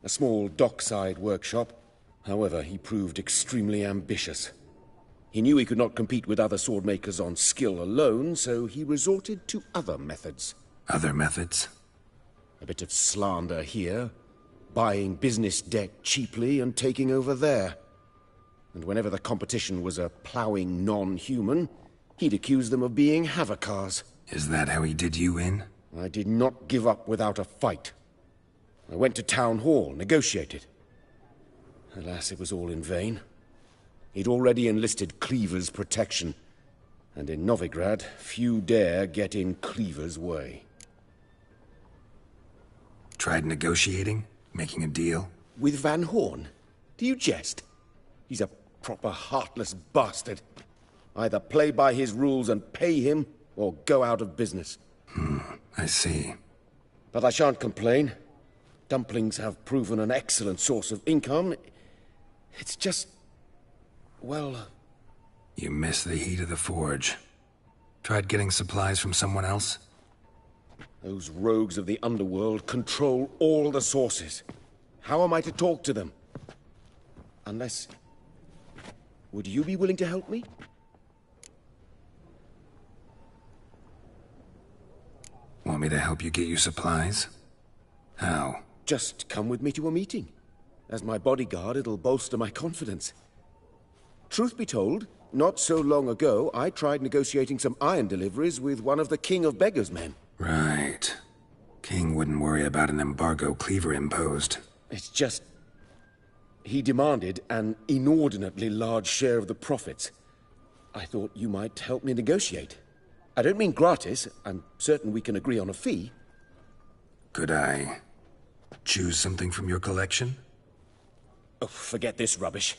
A small dockside workshop. However, he proved extremely ambitious. He knew he could not compete with other sword makers on skill alone, so he resorted to other methods. Other methods? A bit of slander here. Buying business debt cheaply and taking over there. And whenever the competition was a ploughing non-human, he'd accuse them of being Havocars. Is that how he did you in? I did not give up without a fight. I went to Town Hall, negotiated. Alas, it was all in vain. He'd already enlisted Cleaver's protection. And in Novigrad, few dare get in Cleaver's way. Tried negotiating? Making a deal? With Van Horn? Do you jest? He's a proper heartless bastard. Either play by his rules and pay him, or go out of business. I see. But I shan't complain. Dumplings have proven an excellent source of income. It's just... well... You miss the heat of the forge. Tried getting supplies from someone else? Those rogues of the underworld control all the sources. How am I to talk to them? Unless... Would you be willing to help me? Want me to help you get you supplies? How? Just come with me to a meeting. As my bodyguard, it'll bolster my confidence. Truth be told, not so long ago, I tried negotiating some iron deliveries with one of the King of Beggars' men. Right. King wouldn't worry about an embargo Cleaver imposed. It's just... he demanded an inordinately large share of the profits. I thought you might help me negotiate. I don't mean gratis. I'm certain we can agree on a fee. Could I choose something from your collection? Oh, forget this rubbish.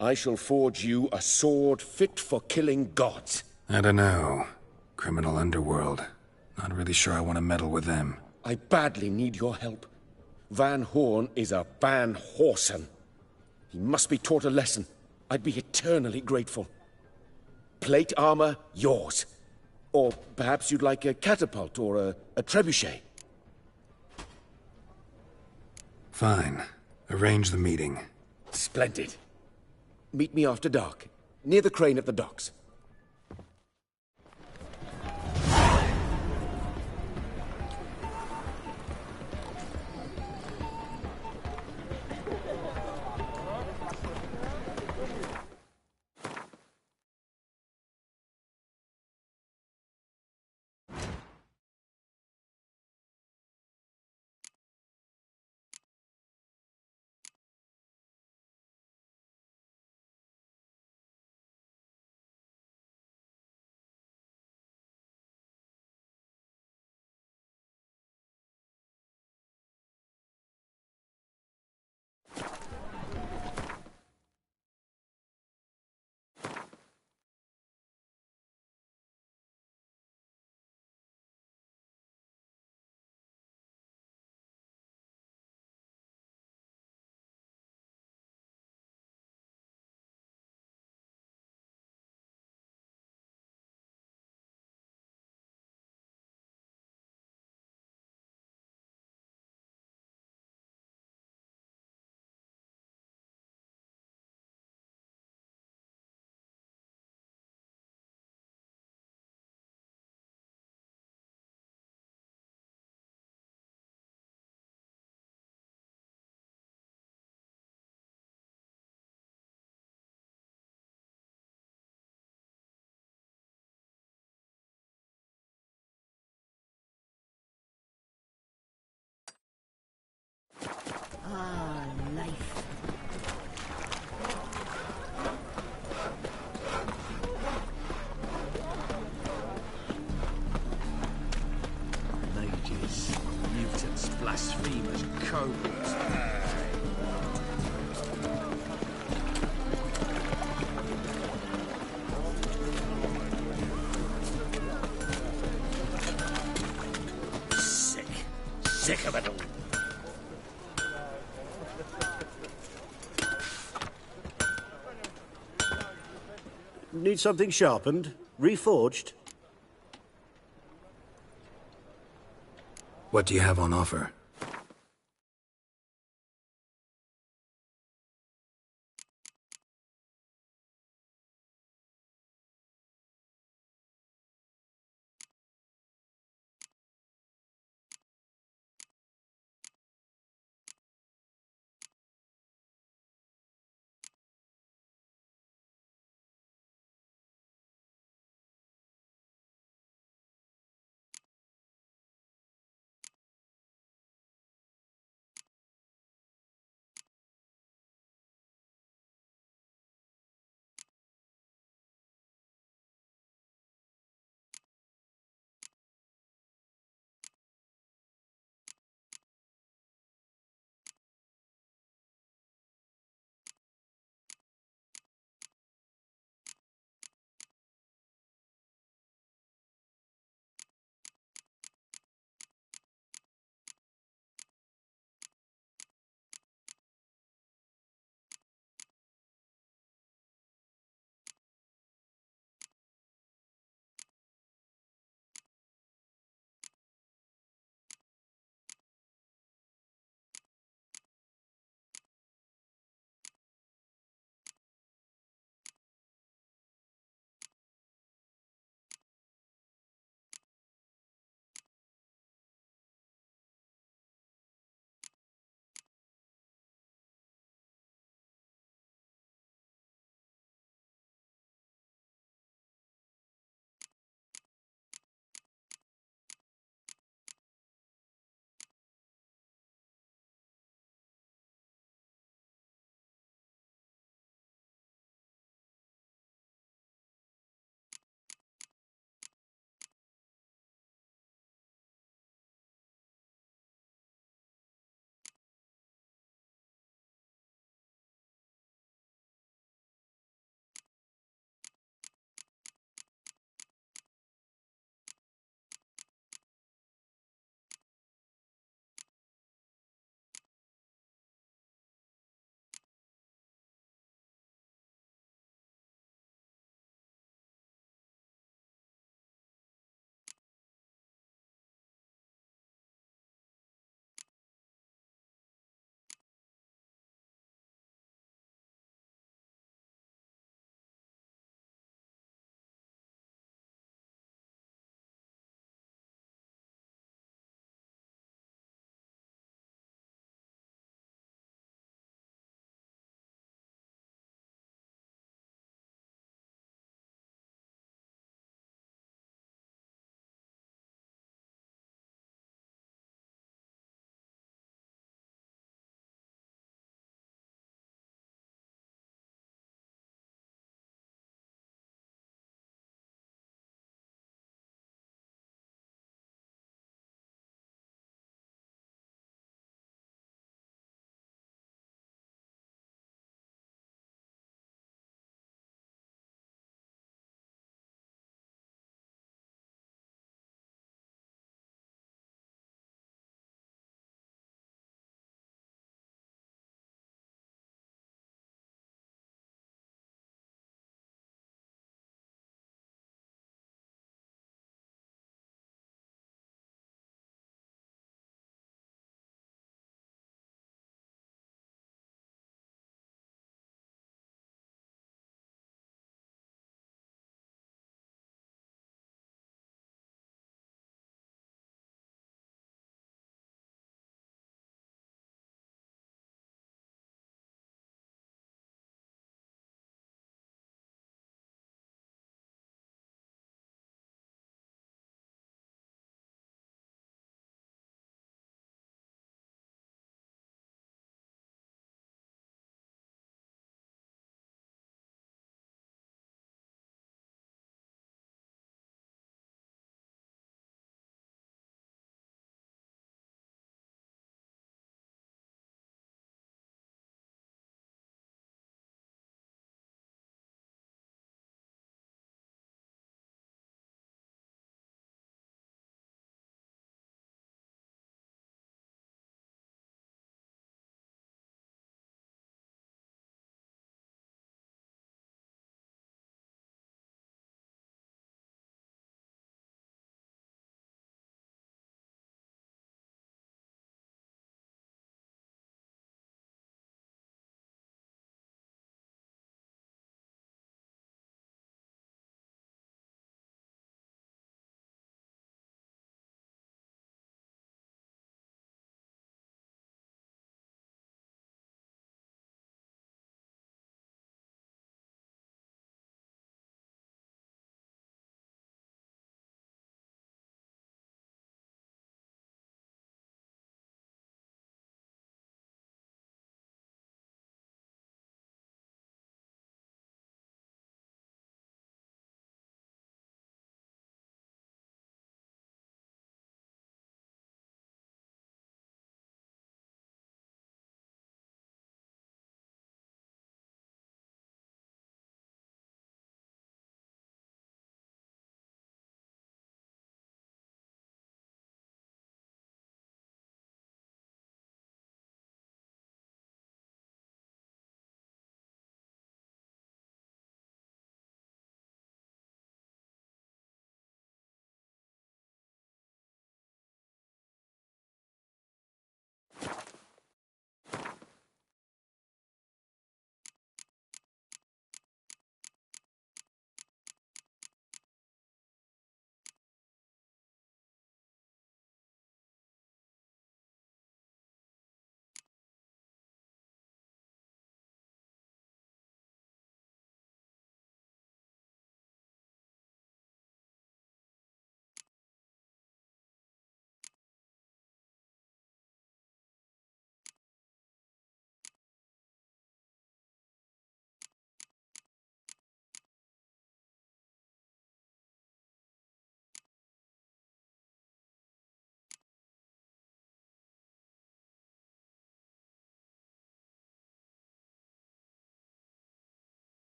I shall forge you a sword fit for killing gods. I don't know. Criminal underworld. Not really sure I want to meddle with them. I badly need your help. Van Horn is a Van Horsen. He must be taught a lesson. I'd be eternally grateful. Plate armor, yours. Or perhaps you'd like a catapult or a trebuchet. Fine. Arrange the meeting. Splendid. Meet me after dark, near the crane at the docks. Ah, life. Mages, mutants, blasphemers, kobolds. Sick of it all. Need something sharpened? Reforged? What do you have on offer?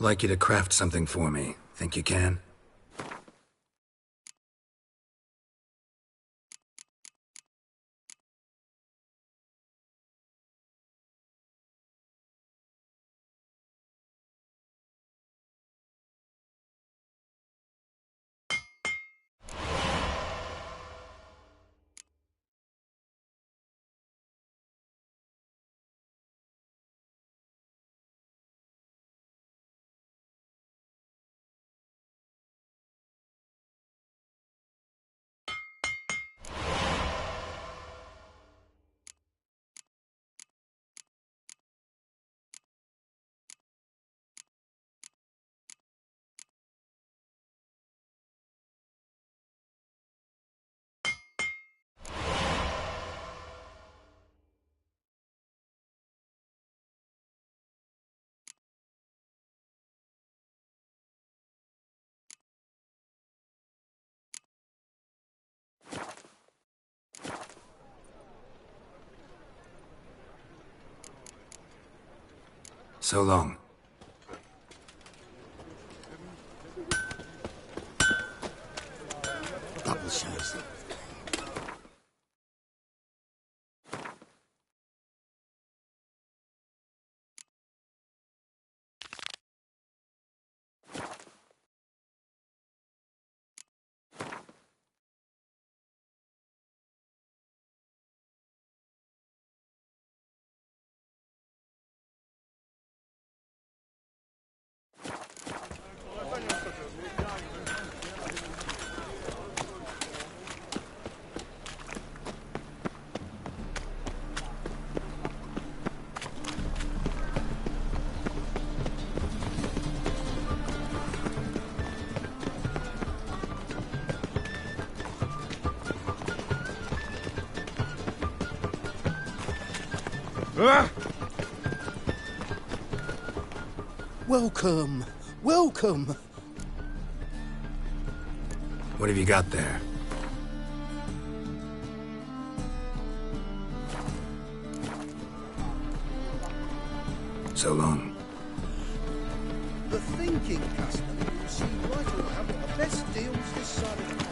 like you to craft something for me. Think you can? So long. Double size. Welcome, welcome. What have you got there? So long. The thinking customer will see right around what the best deals this side of town.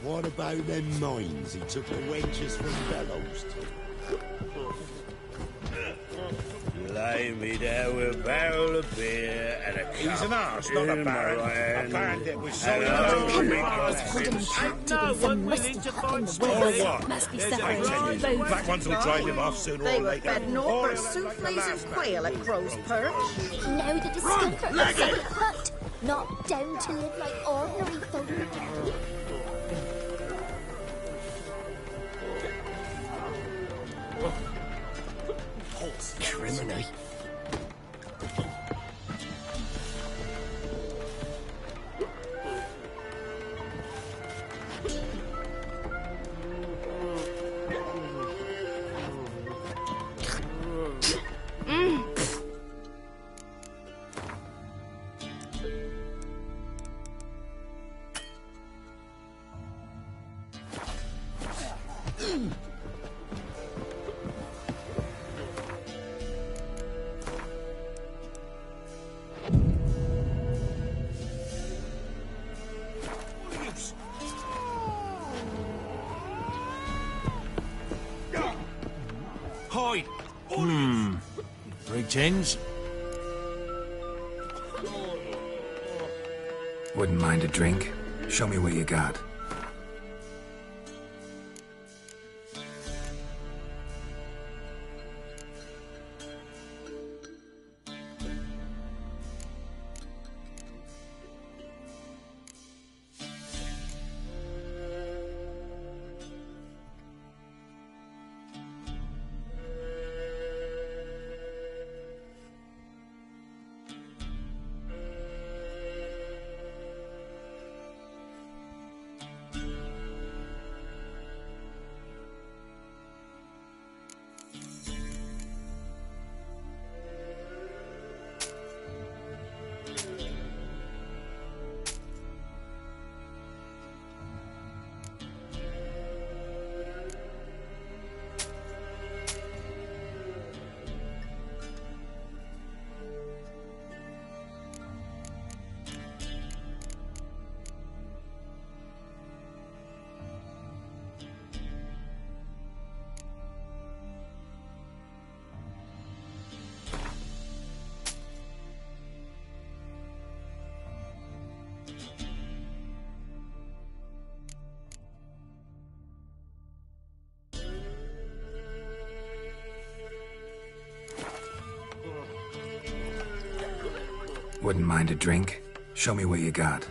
What about them mines he took the wenches from Bellows to? Lay me there with a barrel of beer and a cup. He's an arse, not a baron. A bandit with solid No one willing to find what? Must be I suffering. tell you, black ones will drive him off sooner They or were later. fed naught but souffles and quail at Crow's Perch. Now the discomfort of some hut, not down to live like ordinary folk. Criminy. Hide! Pretends. Wouldn't mind a drink? Show me what you got. Wouldn't mind a drink? Show me what you got.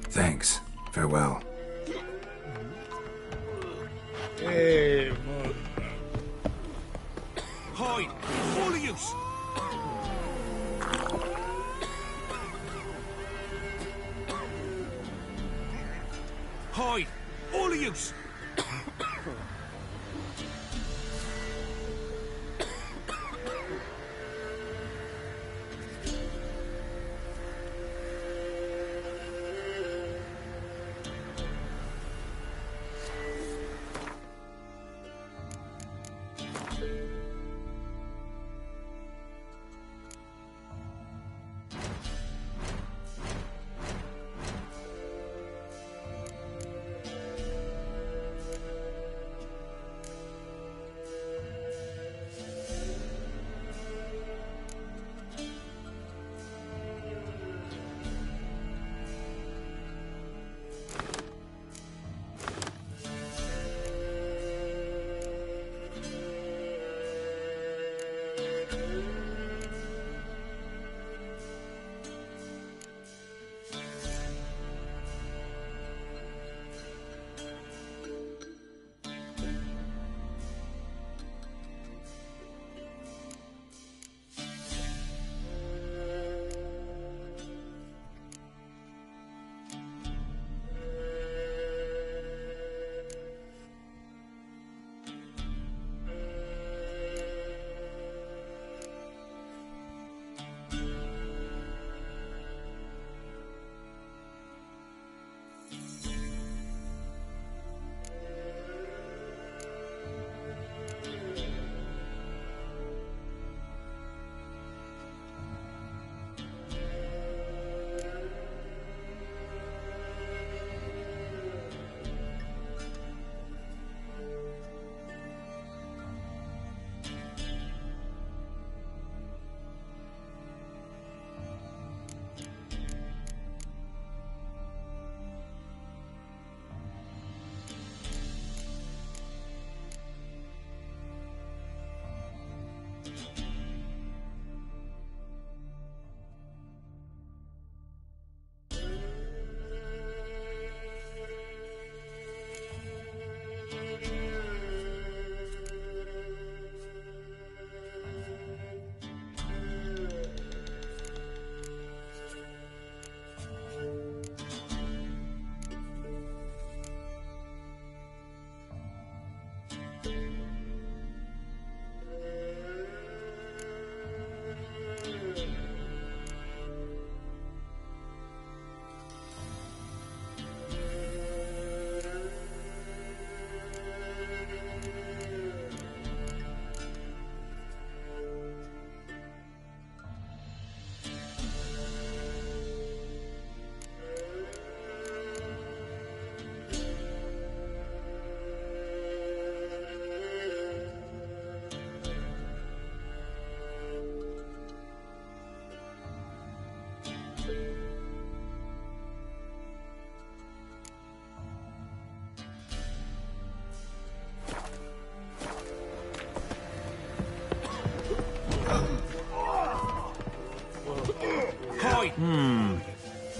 Thanks. Farewell. Hey, Hide! All of yous! Hide! All of yous!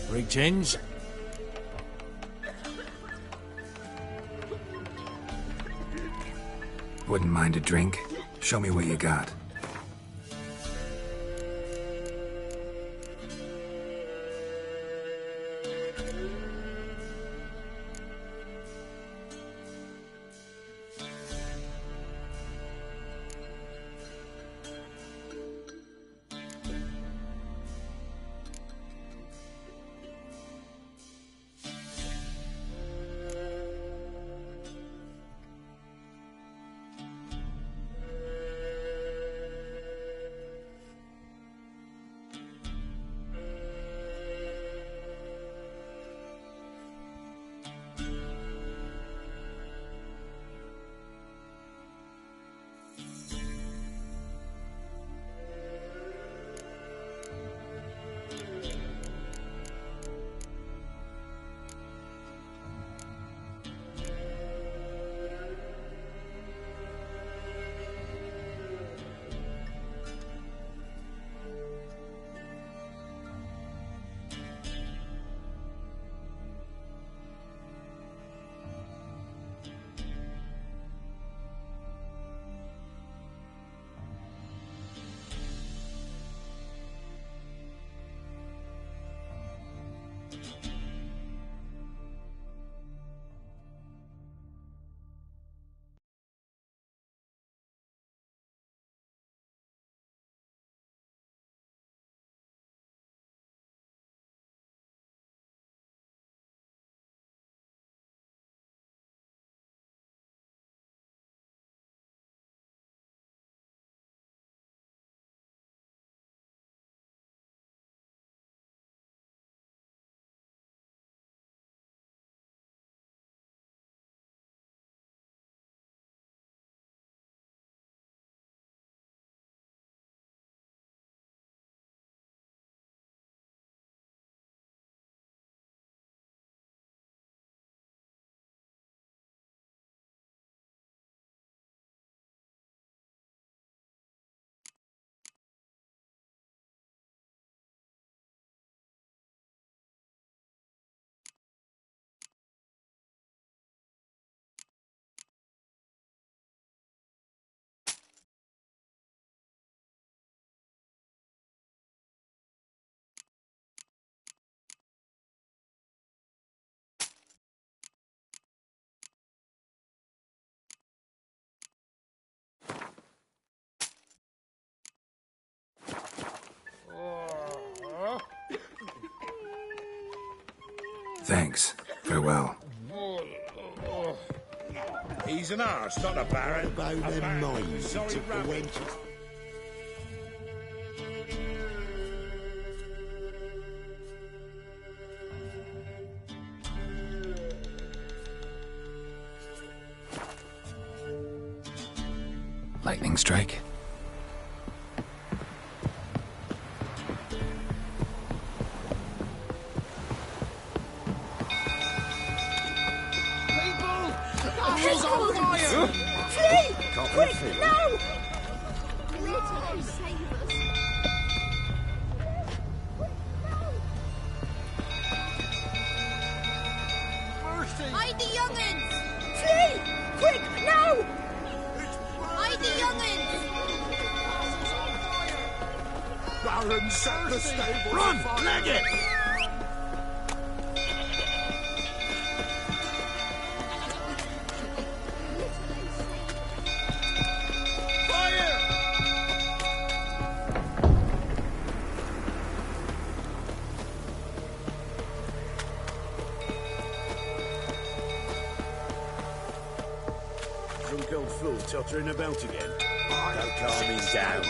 Greetings. Wouldn't mind a drink? Show me what you got. Thanks. Farewell. He's an arse, not a baron. About them mines he took the wenches. Lightning strike. Castle's on fire! Flee! Quick, no! Literally save us. Mercy! Hide the young'uns! Flee! Quick, no! Hide the young'uns! Baron set the stable. Run! Leg it! Drunk old fool tottering about again. Don't calm him down.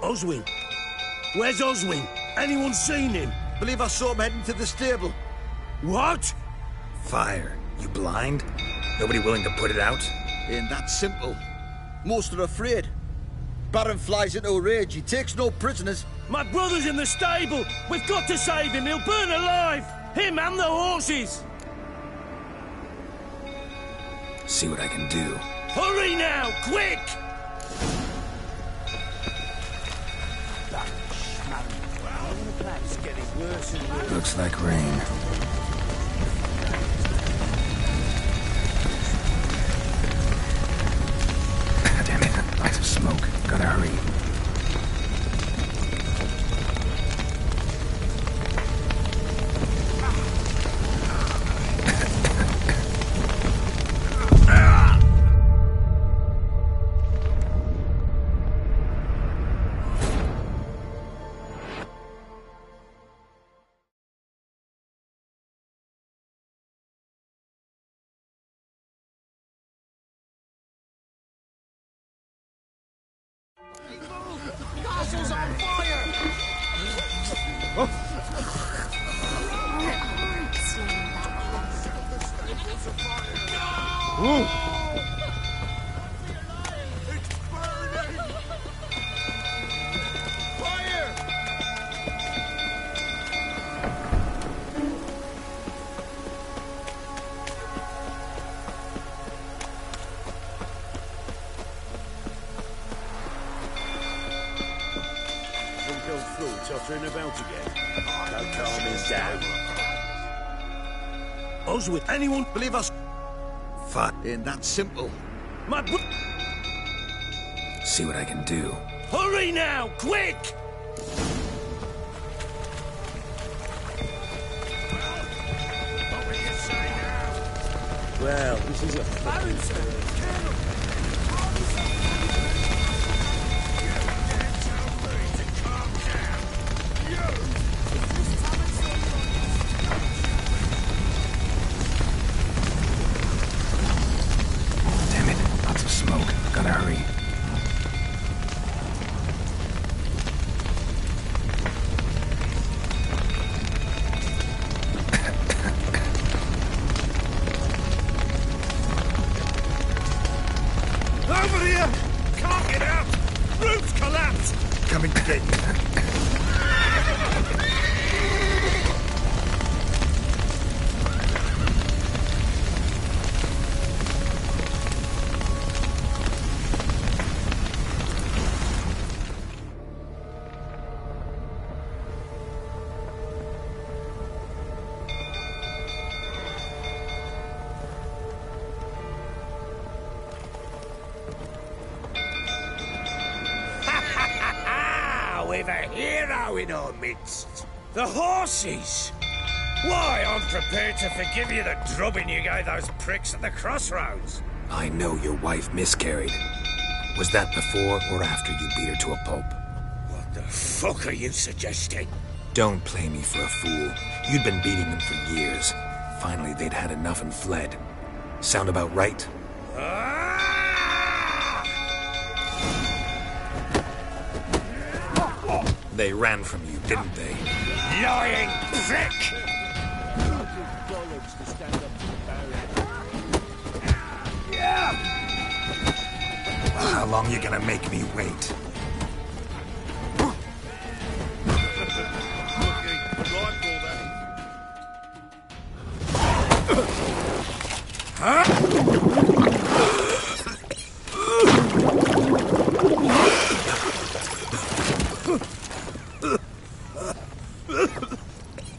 Oswin! Where's Oswin? Anyone seen him? Believe I saw him heading to the stable. What? Fire. You blind? Nobody willing to put it out? Ain't that simple. Most are afraid. Baron flies into a rage. He takes no prisoners. My brother's in the stable! We've got to save him! He'll burn alive! Him and the horses! See what I can do. Hurry now! Quick! It's getting worse and worse. Looks like rain. Damn it, lots of smoke. Gotta hurry. Castle's on fire! Tottering about again. Don't calm him down. Oswin, anyone Believe us. Fuck. Ain't that simple. My See what I can do. Hurry now! Quick! Well, this is a Damn it, lots of smoke. Gotta hurry. Over here! Can't get out! Roof's collapsed! Coming to get you. We've a hero in our midst. The horses! Why, I'm prepared to forgive you the drubbing you gave those pricks at the crossroads. I know your wife miscarried. Was that before or after you beat her to a pulp? What the fuck are you suggesting? Don't play me for a fool. You'd been beating them for years. Finally, they'd had enough and fled. Sound about right? They ran from you, didn't they? Lying prick! How long you gonna make me wait?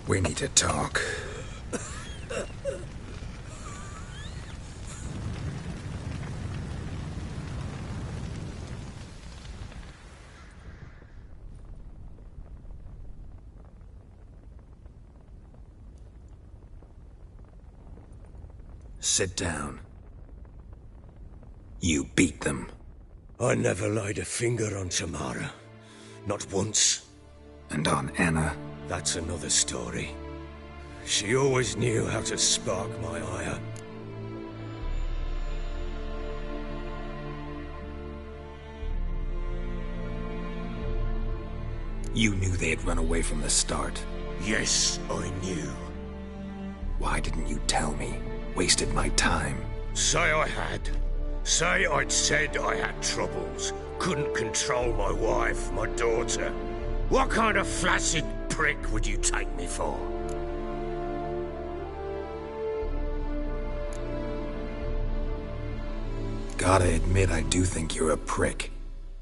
We need to talk. Sit down. You beat them. I never laid a finger on Tamara. Not once. And on Anna? That's another story. She always knew how to spark my ire. You knew they had run away from the start. Yes, I knew. Why didn't you tell me? Wasted my time. Say I had. Say I'd said I had troubles. Couldn't control my wife, my daughter. What kind of flaccid prick would you take me for? Gotta admit, I do think you're a prick.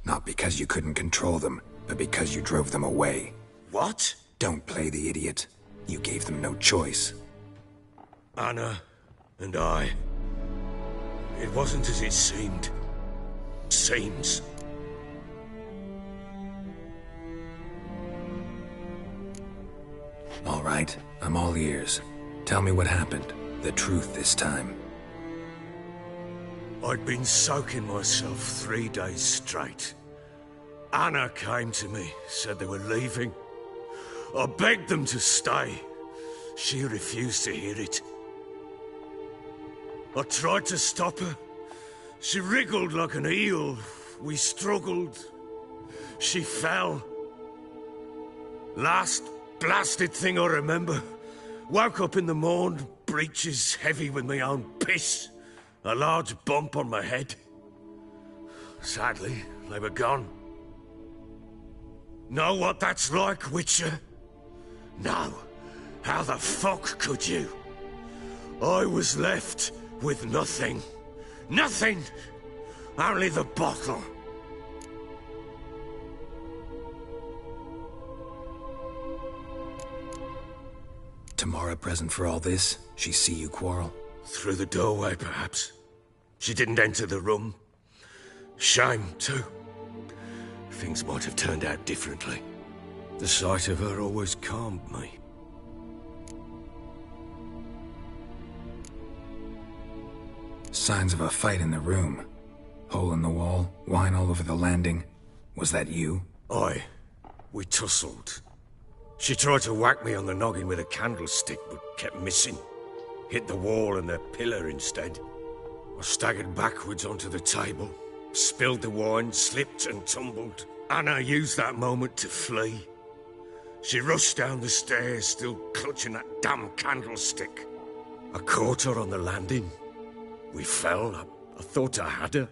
Not because you couldn't control them, but because you drove them away. What? Don't play the idiot. You gave them no choice. Anna and I. It wasn't as it seemed. Seems. All right, I'm all ears. Tell me what happened. The truth this time. I'd been soaking myself 3 days straight. Anna came to me, said they were leaving. I begged them to stay. She refused to hear it. I tried to stop her. She wriggled like an eel. We struggled. She fell. Last blasted thing I remember. Woke up in the morn, breeches heavy with my own piss. A large bump on my head. Sadly, they were gone. Know what that's like, Witcher? No. How the fuck could you? I was left with nothing. Nothing! Only the bottle. Tamara present for all this? She see you quarrel? Through the doorway, perhaps. She didn't enter the room. Shame, too. Things might have turned out differently. The sight of her always calmed me. Signs of a fight in the room. Hole in the wall, wine all over the landing. Was that you? Aye. We tussled. She tried to whack me on the noggin with a candlestick, but kept missing. Hit the wall and the pillar instead. I staggered backwards onto the table, spilled the wine, slipped and tumbled. Anna used that moment to flee. She rushed down the stairs, still clutching that damn candlestick. I caught her on the landing. We fell. I thought I had her.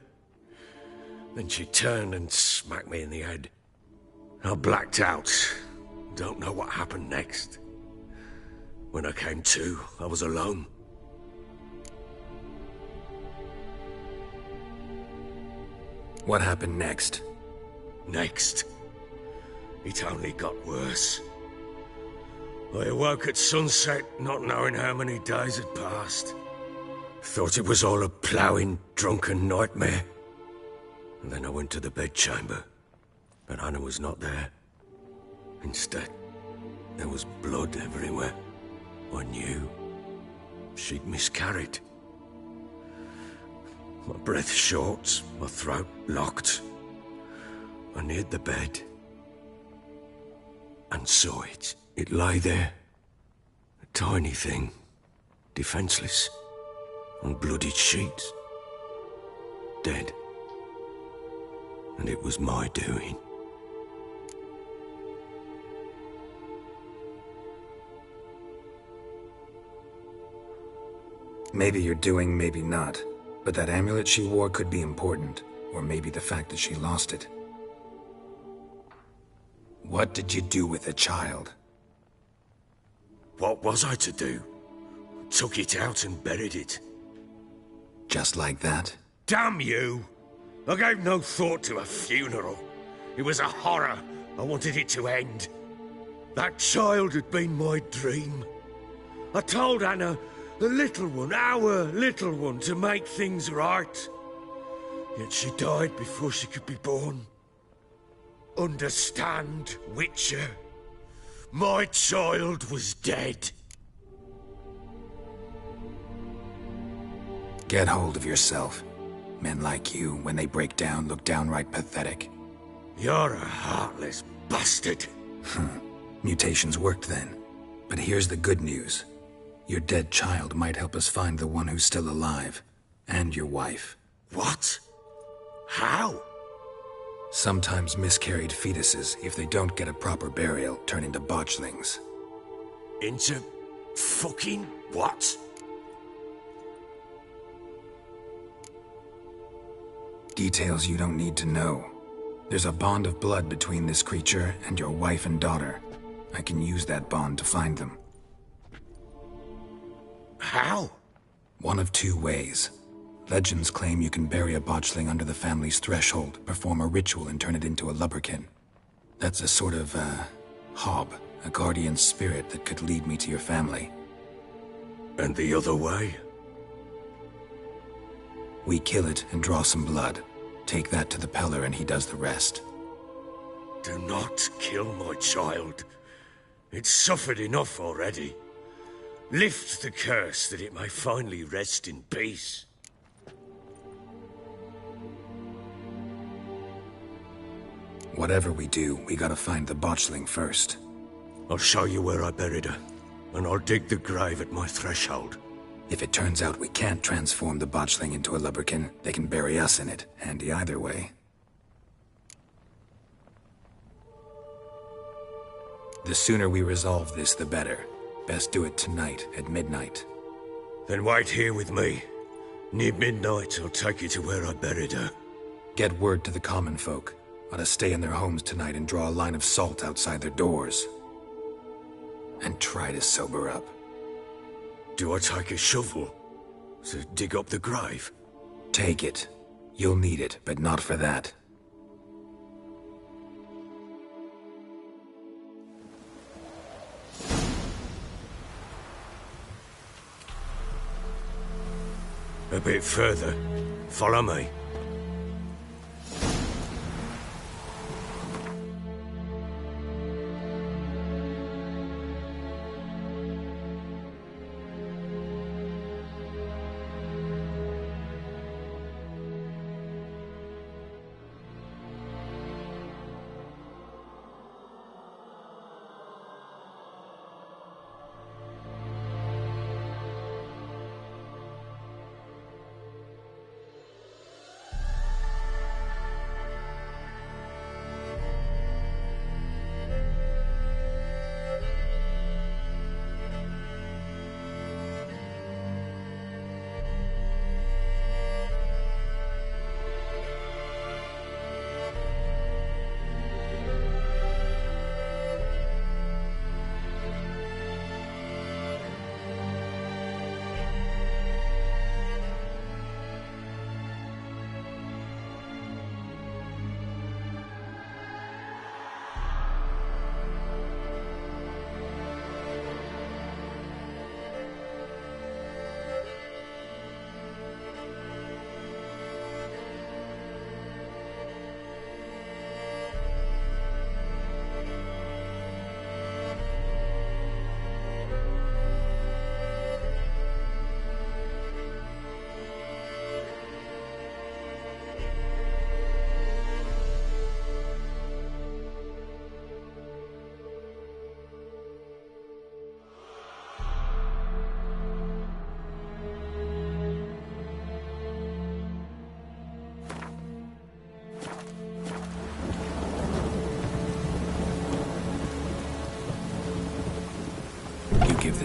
Then she turned and smacked me in the head. I blacked out. Don't know what happened next. When I came to, I was alone. What happened next? Next? It only got worse. I awoke at sunset, not knowing how many days had passed. Thought it was all a ploughing, drunken nightmare. And then I went to the bedchamber, but Anna was not there. Instead, there was blood everywhere. I knew she'd miscarried. My breath short, my throat locked. I neared the bed. and saw it. It lay there. A tiny thing. Defenseless. On bloodied sheets. Dead. And it was my doing. Maybe you're doing, maybe not. But that amulet she wore could be important. Or maybe the fact that she lost it. What did you do with the child? What was I to do? Took it out and buried it. Just like that? Damn you! I gave no thought to a funeral. It was a horror. I wanted it to end. That child had been my dream. I told Anna, the little one, our little one, to make things right. Yet she died before she could be born. Understand, Witcher? My child was dead. Get hold of yourself. Men like you, when they break down, look downright pathetic. You're a heartless bastard. Mutations worked then. But here's the good news. Your dead child might help us find the one who's still alive. And your wife. What? How? Sometimes miscarried fetuses, if they don't get a proper burial, turn into botchlings. Into fucking what? Details you don't need to know. There's a bond of blood between this creature and your wife and daughter. I can use that bond to find them. How? One of two ways. Legends claim you can bury a botchling under the family's threshold, perform a ritual and turn it into a lubberkin. That's a sort of, hob, a guardian spirit that could lead me to your family. And the other way? We kill it and draw some blood. Take that to the Peller and he does the rest. Do not kill my child. It's suffered enough already. Lift the curse that it may finally rest in peace. Whatever we do, we gotta find the botchling first. I'll show you where I buried her, and I'll dig the grave at my threshold. If it turns out we can't transform the botchling into a lubberkin, they can bury us in it. Handy either way. The sooner we resolve this, the better. Best do it tonight, at midnight. Then wait here with me. Near midnight, I'll take you to where I buried her. Get word to the common folk. Ought to stay in their homes tonight and draw a line of salt outside their doors. And try to sober up. Do I take a shovel to dig up the grave? Take it. You'll need it, but not for that. A bit further. Follow me.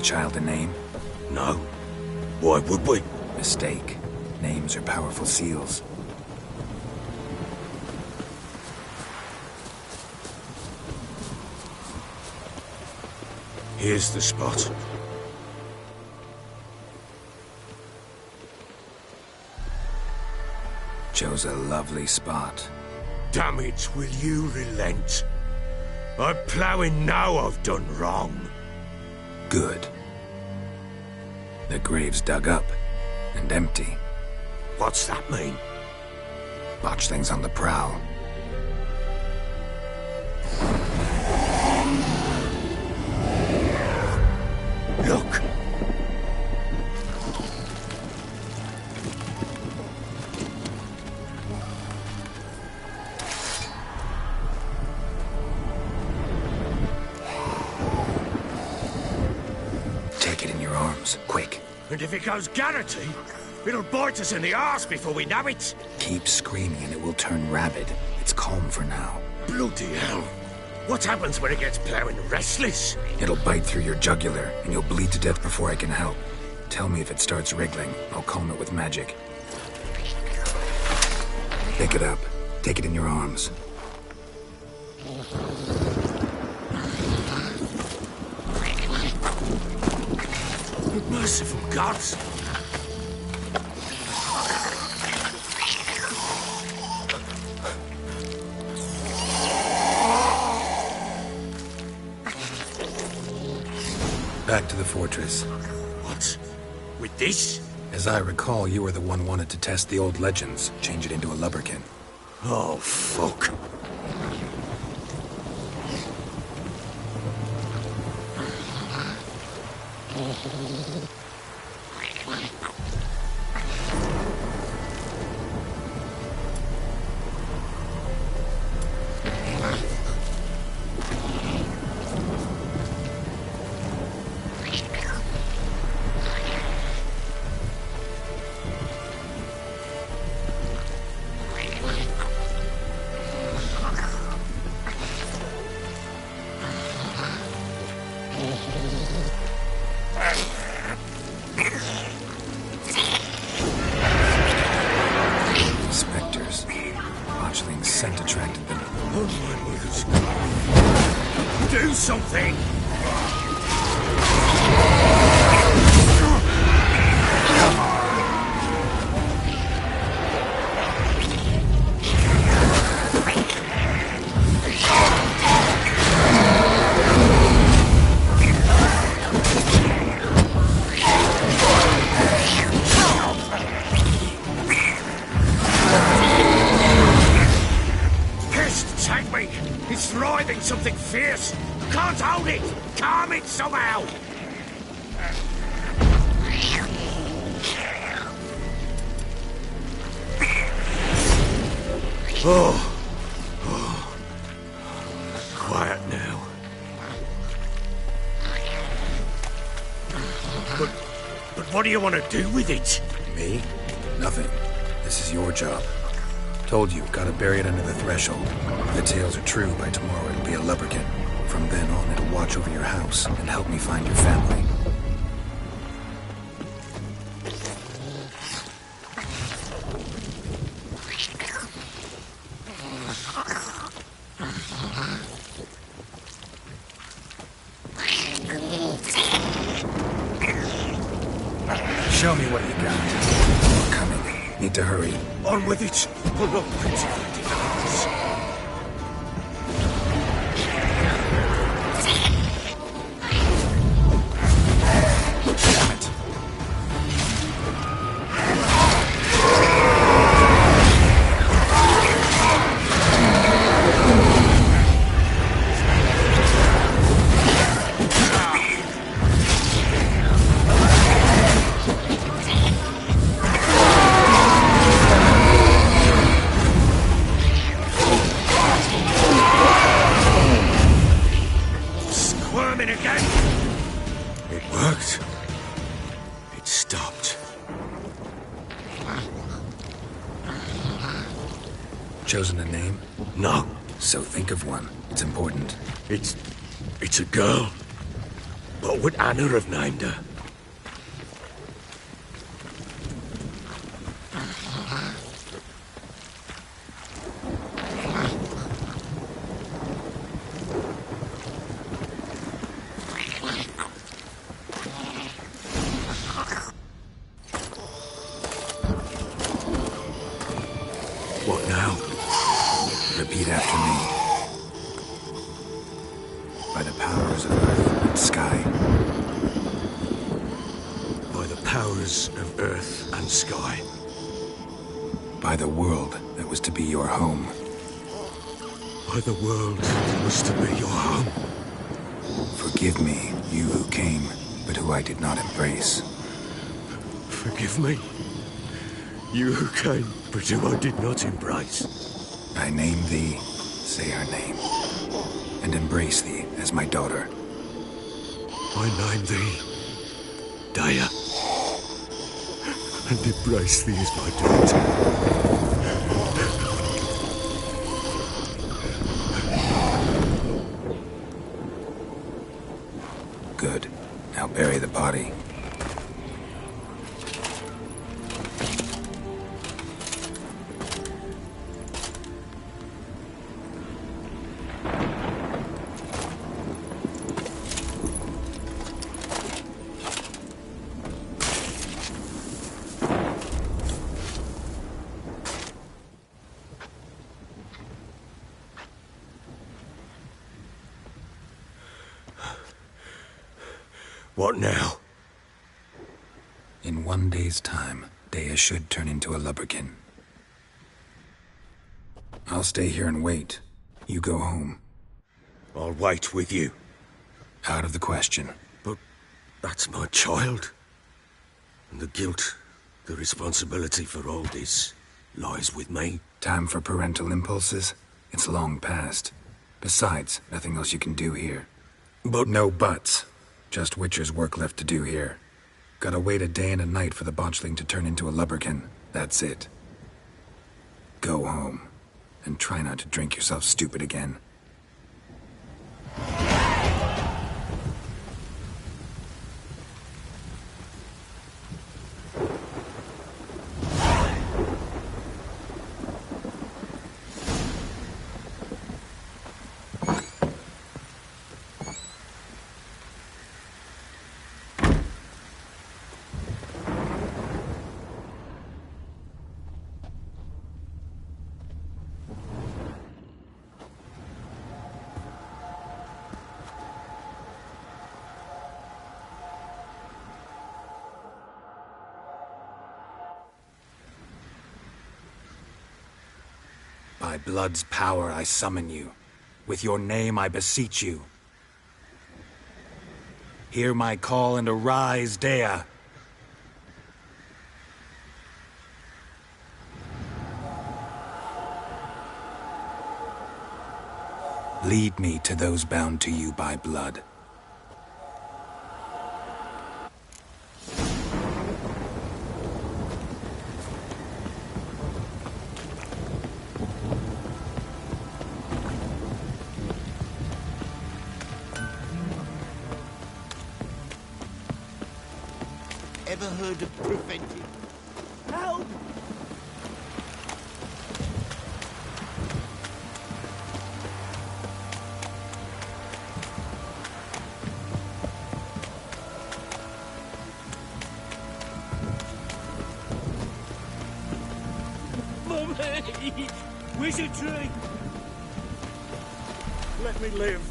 child a name? No. Why would we? Mistake. Names are powerful seals. Here's the spot. Chose a lovely spot. Damn it, will you relent? I'm ploughing now I've done wrong. Good. The grave's dug up and empty. What's that mean? Botchling's on the prowl. Look! Take it in your arms, quick. And if it goes Garrity, it'll bite us in the arse before we know it. Keep screaming and it will turn rabid. It's calm for now. Bloody hell. What happens when it gets ploughing restless? It'll bite through your jugular, and you'll bleed to death before I can help. Tell me if it starts wriggling. I'll calm it with magic. Pick it up. Take it in your arms. Merciful gods! Back to the fortress. What? With this? As I recall, you were the one wanted to test the old legends, change it into a lubberkin. Oh, fuck. Spectres. Botchling's scent attracted them. Oh my word. Do something! It's writhing something fierce. Can't hold it. Calm it somehow. Oh. Quiet now. But what do you want to do with it? Me? Nothing. This is your job. Told you, gotta bury it under the threshold. If the tales are true, by tomorrow it'll be a lubberkin. From then on, it'll watch over your house and help me find your family. Show me what you got. We're coming. Need to hurry. On with it. We're not waiting for developers. Damn it. It worked. It stopped. Chosen a name? No. So think of one. It's important. It's a girl. What would Anna have named her? What now? Repeat after me. By the powers of earth and sky. By the powers of earth and sky. By the world that was to be your home. By the world that was to be your home. Forgive me, you who came, but who I did not embrace. Forgive me, you who came, but who I did not embrace. I name thee, say her name, and embrace thee as my daughter. I name thee, Daya, and embrace thee as my daughter. Good. Now bury the body. What now? In 1 day's time, Daya should turn into a lubberkin. I'll stay here and wait. You go home. I'll wait with you. Out of the question. But that's my child. And the guilt, the responsibility for all this, lies with me. Time for parental impulses? It's long past. Besides, nothing else you can do here. But no buts. Just Witcher's work left to do here. Gotta wait a day and a night for the botchling to turn into a lubberkin. That's it. Go home. And try not to drink yourself stupid again. By blood's power I summon you. With your name I beseech you. Hear my call and arise, Daya. Lead me to those bound to you by blood. Ever heard of preventive? Help! Mummy! Wizardry! Let me live.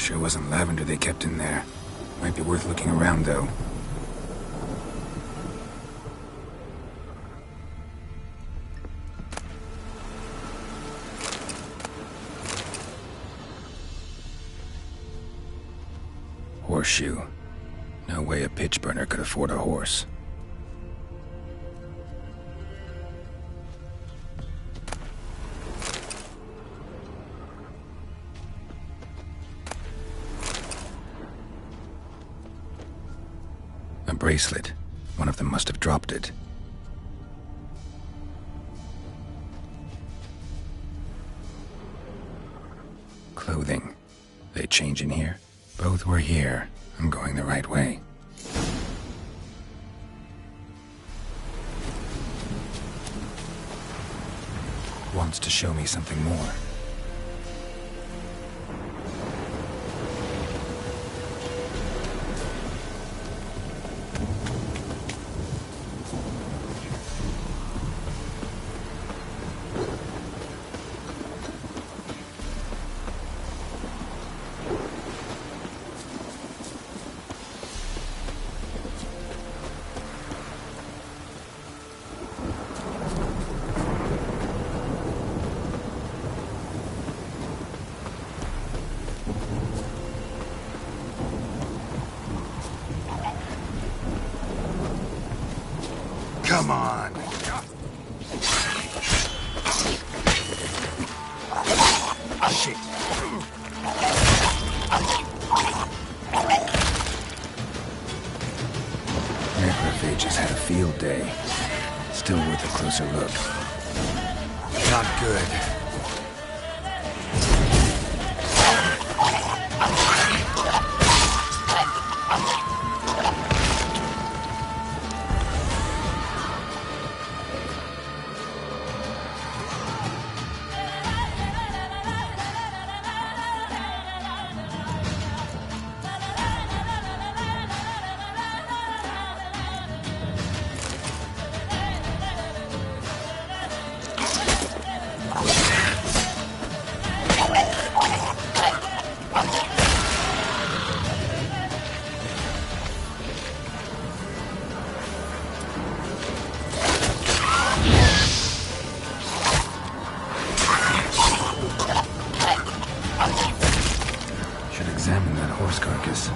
Sure wasn't lavender they kept in there. Might be worth looking around, though. Horseshoe. No way a pitch burner could afford a horse. A bracelet. One of them must have dropped it. Clothing. They change in here? Both were here. I'm going the right way. Wants to show me something more. Come on. Shit. Necrophages had a field day. Still worth a closer look. Not good. Examine that horse carcass.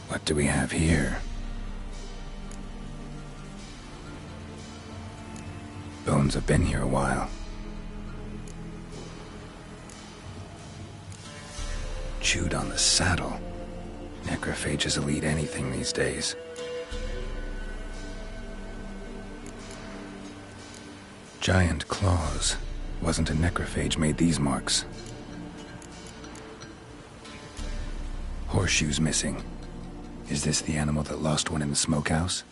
What do we have here? Bones have been here a while. Chewed on the saddle. Necrophages will eat anything these days. Giant claws. Wasn't a necrophage made these marks. Horseshoes missing. Is this the animal that lost one in the smokehouse?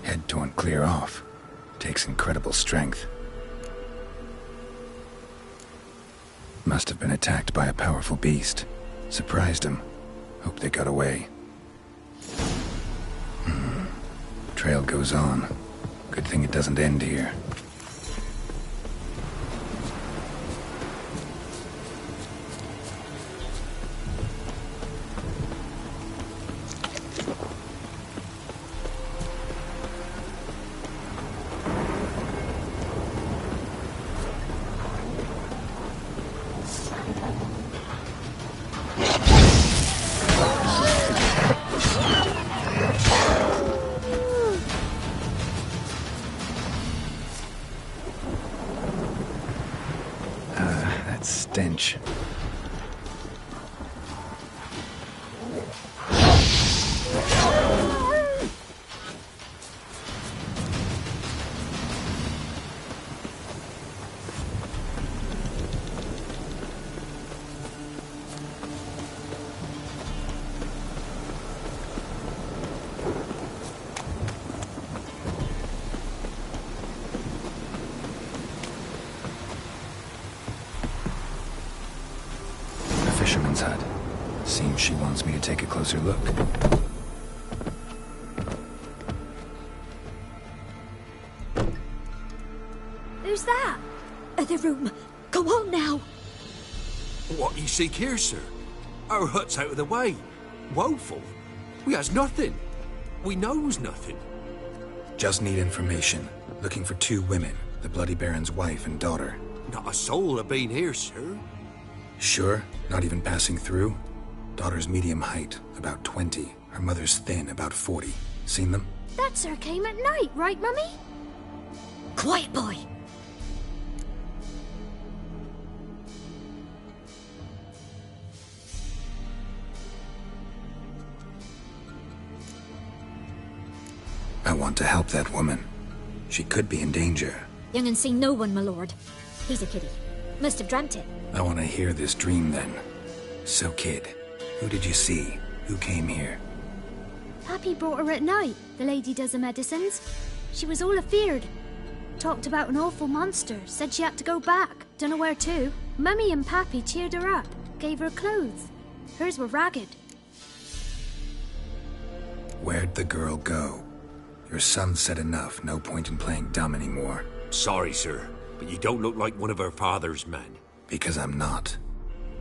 Head torn clear off. Takes incredible strength. Must have been attacked by a powerful beast. Surprised him. Hope they got away. Trail goes on. Good thing it doesn't end here. Stench. wants me to take a closer look. Who's that? The room. Go on now. What you seek here, sir? Our hut's out of the way. Woeful. We has nothing. We knows nothing. Just need information. Looking for 2 women, the Bloody Baron's wife and daughter. Not a soul have been here, sir. Sure? Not even passing through? Daughter's medium height, about 20. Her mother's thin, about 40. Seen them? That sir came at night, right, Mummy? Quiet, boy. I want to help that woman. She could be in danger. Young and seen no one, my lord. He's a kiddie. Must have dreamt it. I want to hear this dream then. So, kid, who did you see? Who came here? Pappy brought her at night, the lady does the medicines. She was all afeared. Talked about an awful monster, said she had to go back. Dunno where to. Mummy and Pappy cheered her up, gave her clothes. Hers were ragged. Where'd the girl go? Your son said enough, no point in playing dumb anymore. Sorry, sir, but you don't look like one of her father's men. Because I'm not.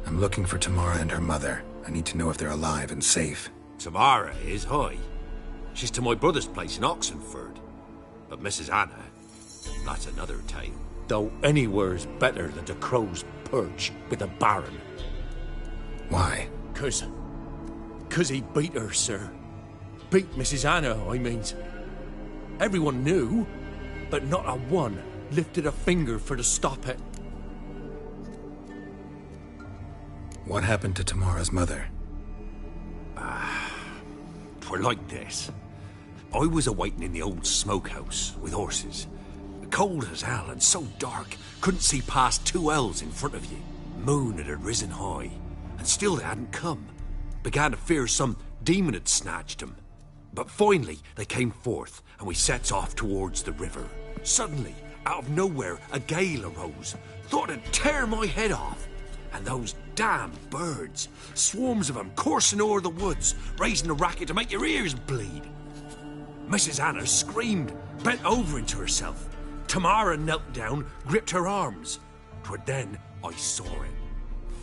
I'm looking for Tamara and her mother. I need to know if they're alive and safe. Tamara is, hi. She's to my brother's place in Oxenford. But Mrs. Anna, that's another tale. Though anywhere's better than the Crow's Perch with the Baron. Why? 'Cause he beat her, sir. Beat Mrs. Anna, I means. Everyone knew, but not a one lifted a finger for to stop it. What happened to Tamara's mother? 'Twere like this. I was awaiting in the old smokehouse with horses. Cold as hell and so dark, couldn't see past 2 ells in front of you. Moon had risen high, and still they hadn't come. Began to fear some demon had snatched them. But finally, they came forth, and we sets off towards the river. Suddenly, out of nowhere, a gale arose. Thought it'd tear my head off. And those damn birds, swarms of them coursing o'er the woods, raising a racket to make your ears bleed. Mrs. Anna screamed, bent over into herself. Tamara knelt down, gripped her arms. 'Twere then I saw it.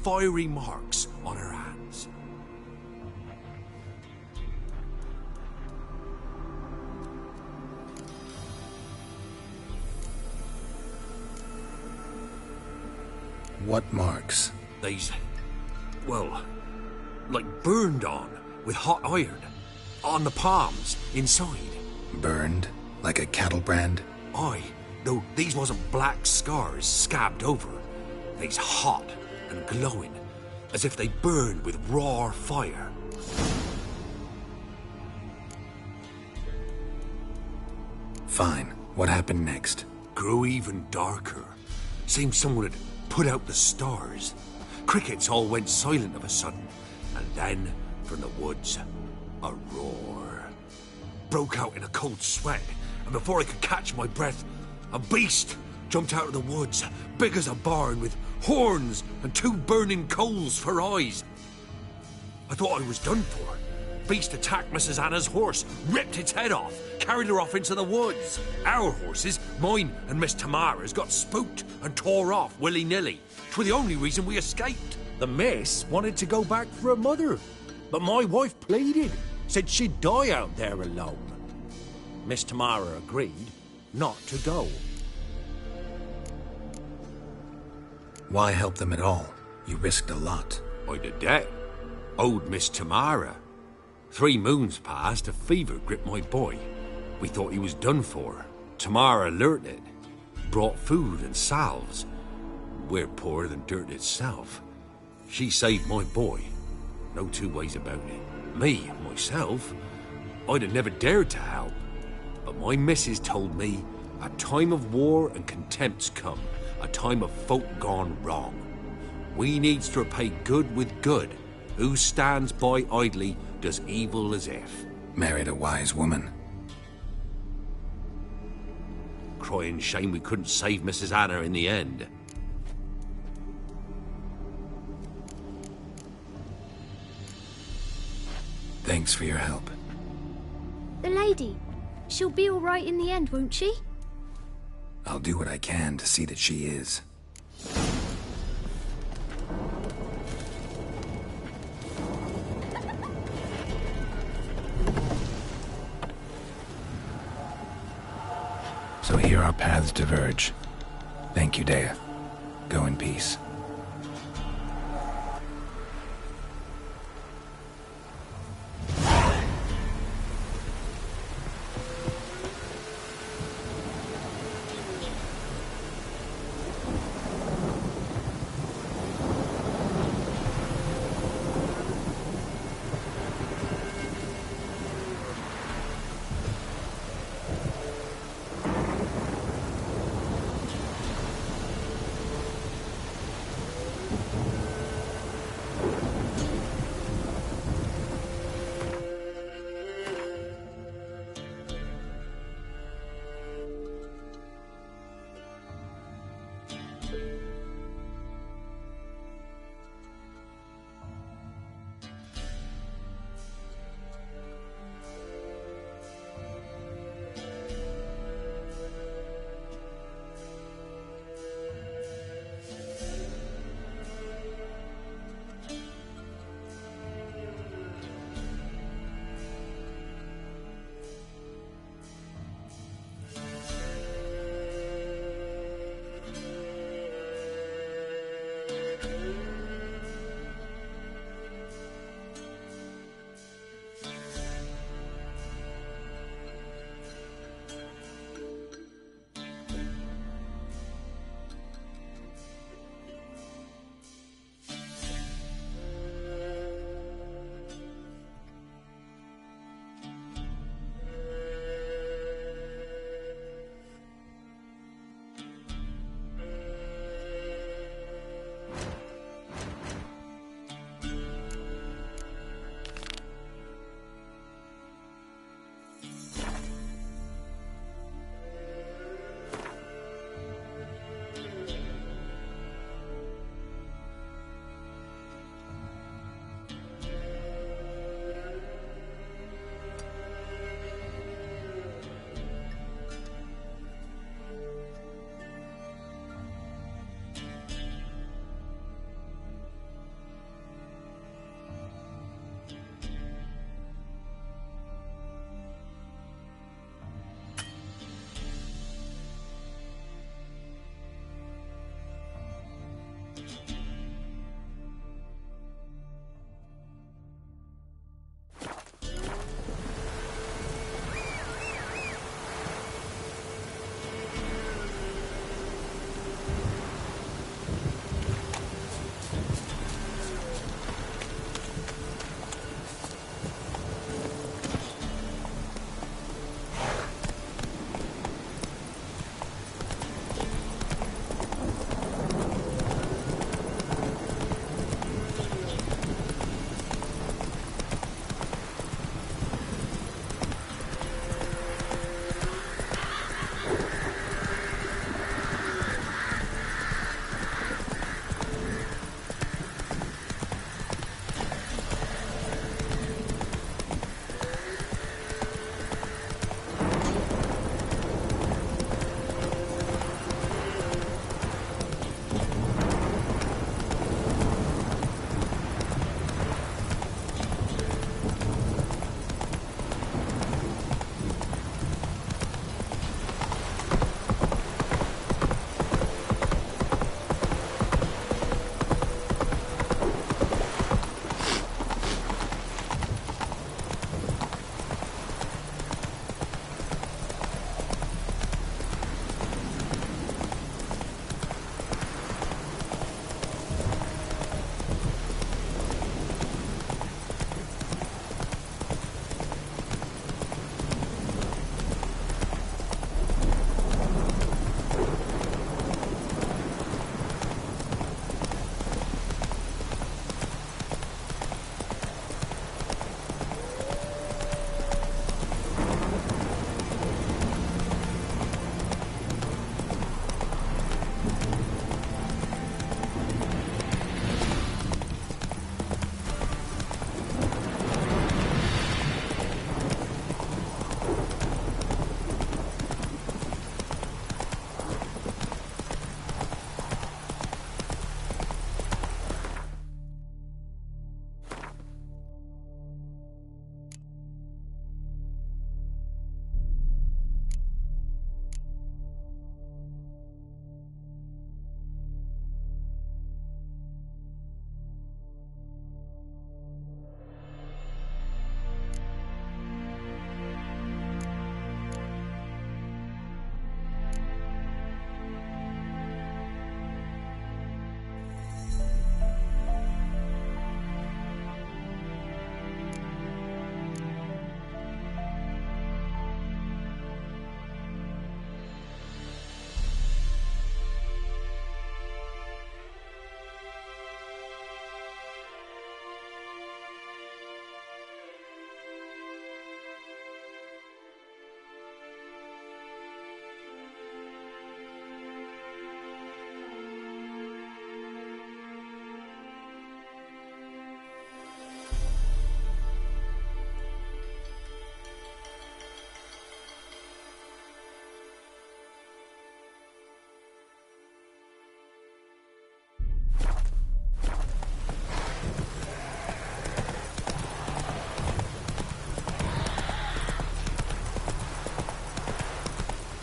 Fiery marks on her hands. What marks? These, well, like burned on with hot iron. On the palms, inside. Burned? Like a cattle brand? Aye, though these wasn't black scars scabbed over. They's hot and glowing, as if they burned with raw fire. Fine. What happened next? Grew even darker. Seemed someone had put out the stars. Crickets all went silent of a sudden, and then, from the woods, a roar. Broke out in a cold sweat, and before I could catch my breath, a beast jumped out of the woods, big as a barn, with horns and 2 burning coals for eyes. I thought I was done for. Beast attacked Mrs. Anna's horse, ripped its head off, carried her off into the woods. Our horses, mine and Miss Tamara's, got spooked and tore off willy-nilly. 'Twere the only reason we escaped. The miss wanted to go back for her mother, but my wife pleaded, said she'd die out there alone. Miss Tamara agreed not to go. Why help them at all? You risked a lot. I'd a debt. Owed Miss Tamara. 3 moons passed, a fever gripped my boy. We thought he was done for. Tamara learnt it. Brought food and salves. We're poorer than dirt itself. She saved my boy. No 2 ways about it. Me, myself, I'd have never dared to help. But my missus told me a time of war and contempt's come. A time of folk gone wrong. We needs to repay good with good. Who stands by idly does evil as if. Married a wise woman. Crying shame we couldn't save Mrs. Anna in the end. Thanks for your help. The lady. She'll be all right in the end, won't she? I'll do what I can to see that she is. So here our paths diverge. Thank you, Dea. Go in peace.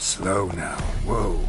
Slow now. Whoa.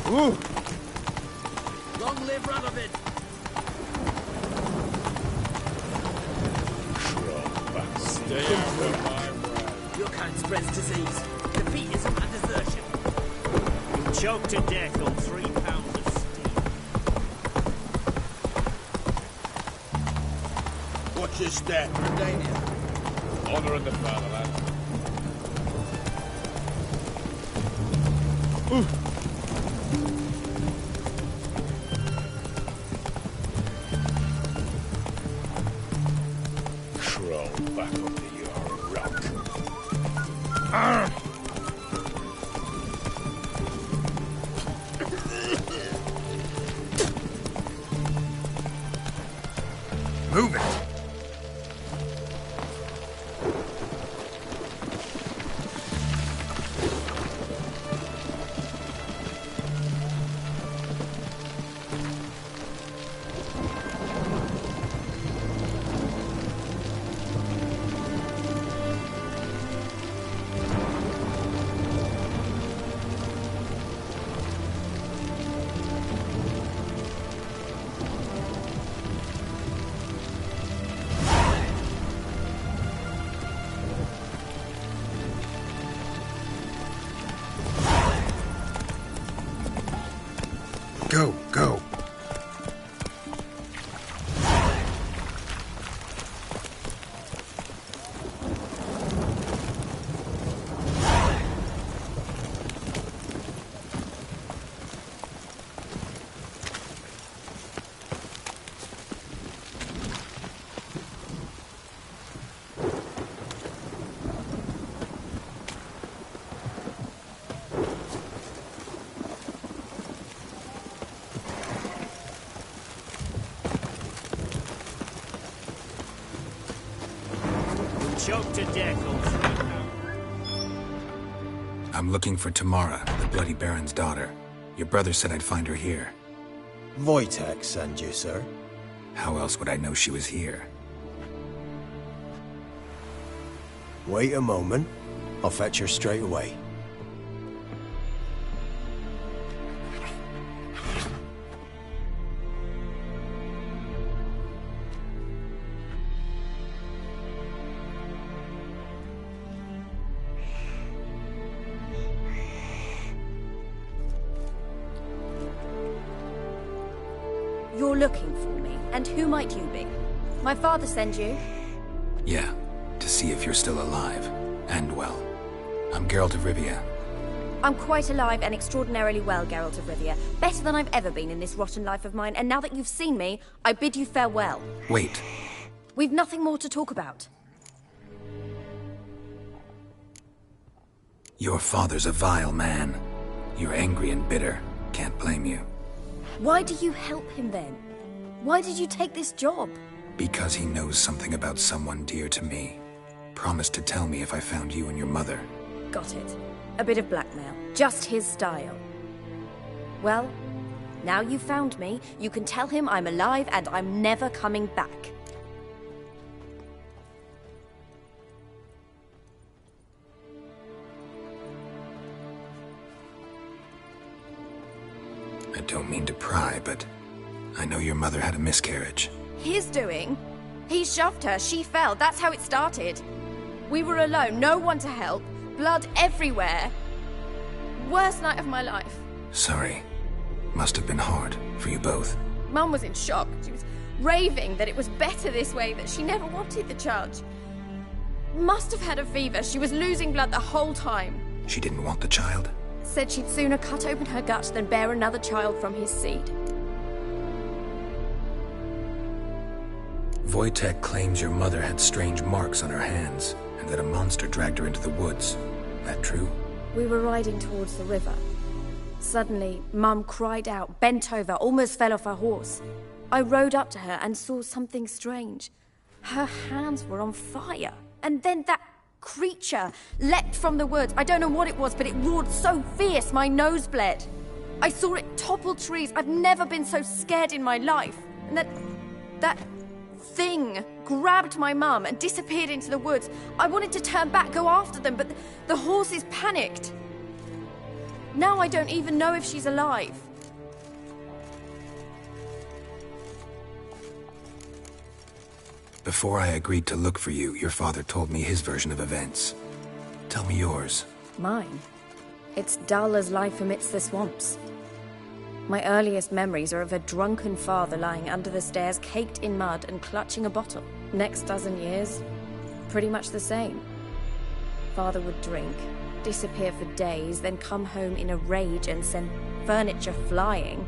Oh! Long live Radovid! Stay out of my way. Your kind spreads disease. Defeat isn't a desertion. You choke to death on 3 pounds of steel. What's your step, Redania? Honor in the fatherland. Crawl back up to your rock. Move it! Go, go. Choked to death on 3 pounds. I'm looking for Tamara, the Bloody Baron's daughter. Your brother said I'd find her here. Wojtek sent you, sir. How else would I know she was here? Wait a moment. I'll fetch her straight away. you're looking for me. And who might you be? My father sent you? Yeah, to see if you're still alive. And well. I'm Geralt of Rivia. I'm quite alive and extraordinarily well, Geralt of Rivia. Better than I've ever been in this rotten life of mine, and now that you've seen me, I bid you farewell. Wait. We've nothing more to talk about. Your father's a vile man. You're angry and bitter. Can't blame you. Why do you help him then? Why did you take this job? Because he knows something about someone dear to me. Promised to tell me if I found you and your mother. Got it. A bit of blackmail. Just his style. Well, now you've found me, you can tell him I'm alive and I'm never coming back. I don't mean to pry, but I know your mother had a miscarriage. His doing? He shoved her, she fell, that's how it started. We were alone, no one to help, blood everywhere. Worst night of my life. Sorry. Must have been hard for you both. Mum was in shock. She was raving that it was better this way, that she never wanted the child. Must have had a fever. She was losing blood the whole time. She didn't want the child? Said she'd sooner cut open her gut than bear another child from his seed. Wojtek claims your mother had strange marks on her hands, and that a monster dragged her into the woods. That true? We were riding towards the river. Suddenly, Mum cried out, bent over, almost fell off her horse. I rode up to her and saw something strange. Her hands were on fire. And then that creature leapt from the woods. I don't know what it was, but it roared so fierce my nose bled. I saw it topple trees. I've never been so scared in my life. And that thing grabbed my mum and disappeared into the woods. I wanted to turn back, go after them, but the horses panicked. Now I don't even know if she's alive. Before I agreed to look for you, your father told me his version of events. Tell me yours. Mine? It's dull as life amidst the swamps. My earliest memories are of a drunken father lying under the stairs, caked in mud and clutching a bottle. Next dozen years, pretty much the same. Father would drink, disappear for days, then come home in a rage and send furniture flying.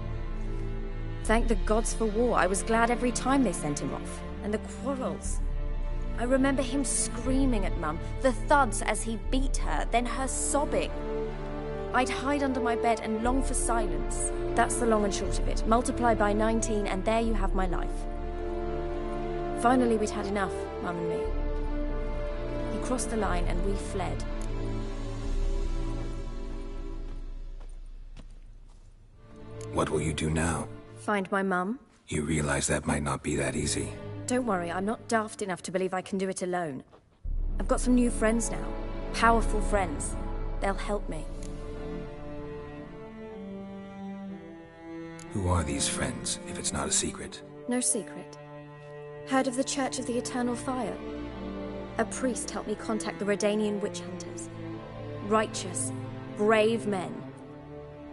Thank the gods for war. I was glad every time they sent him off. And the quarrels. I remember him screaming at Mum, the thuds as he beat her, then her sobbing. I'd hide under my bed and long for silence. That's the long and short of it. Multiply by 19 and there you have my life. Finally, we'd had enough, Mum and me. He crossed the line and we fled. What will you do now? Find my mum. You realize that might not be that easy. Don't worry, I'm not daft enough to believe I can do it alone. I've got some new friends now. Powerful friends. They'll help me. Who are these friends, if it's not a secret? No secret. Heard of the Church of the Eternal Fire? A priest helped me contact the Redanian witch hunters. Righteous, brave men.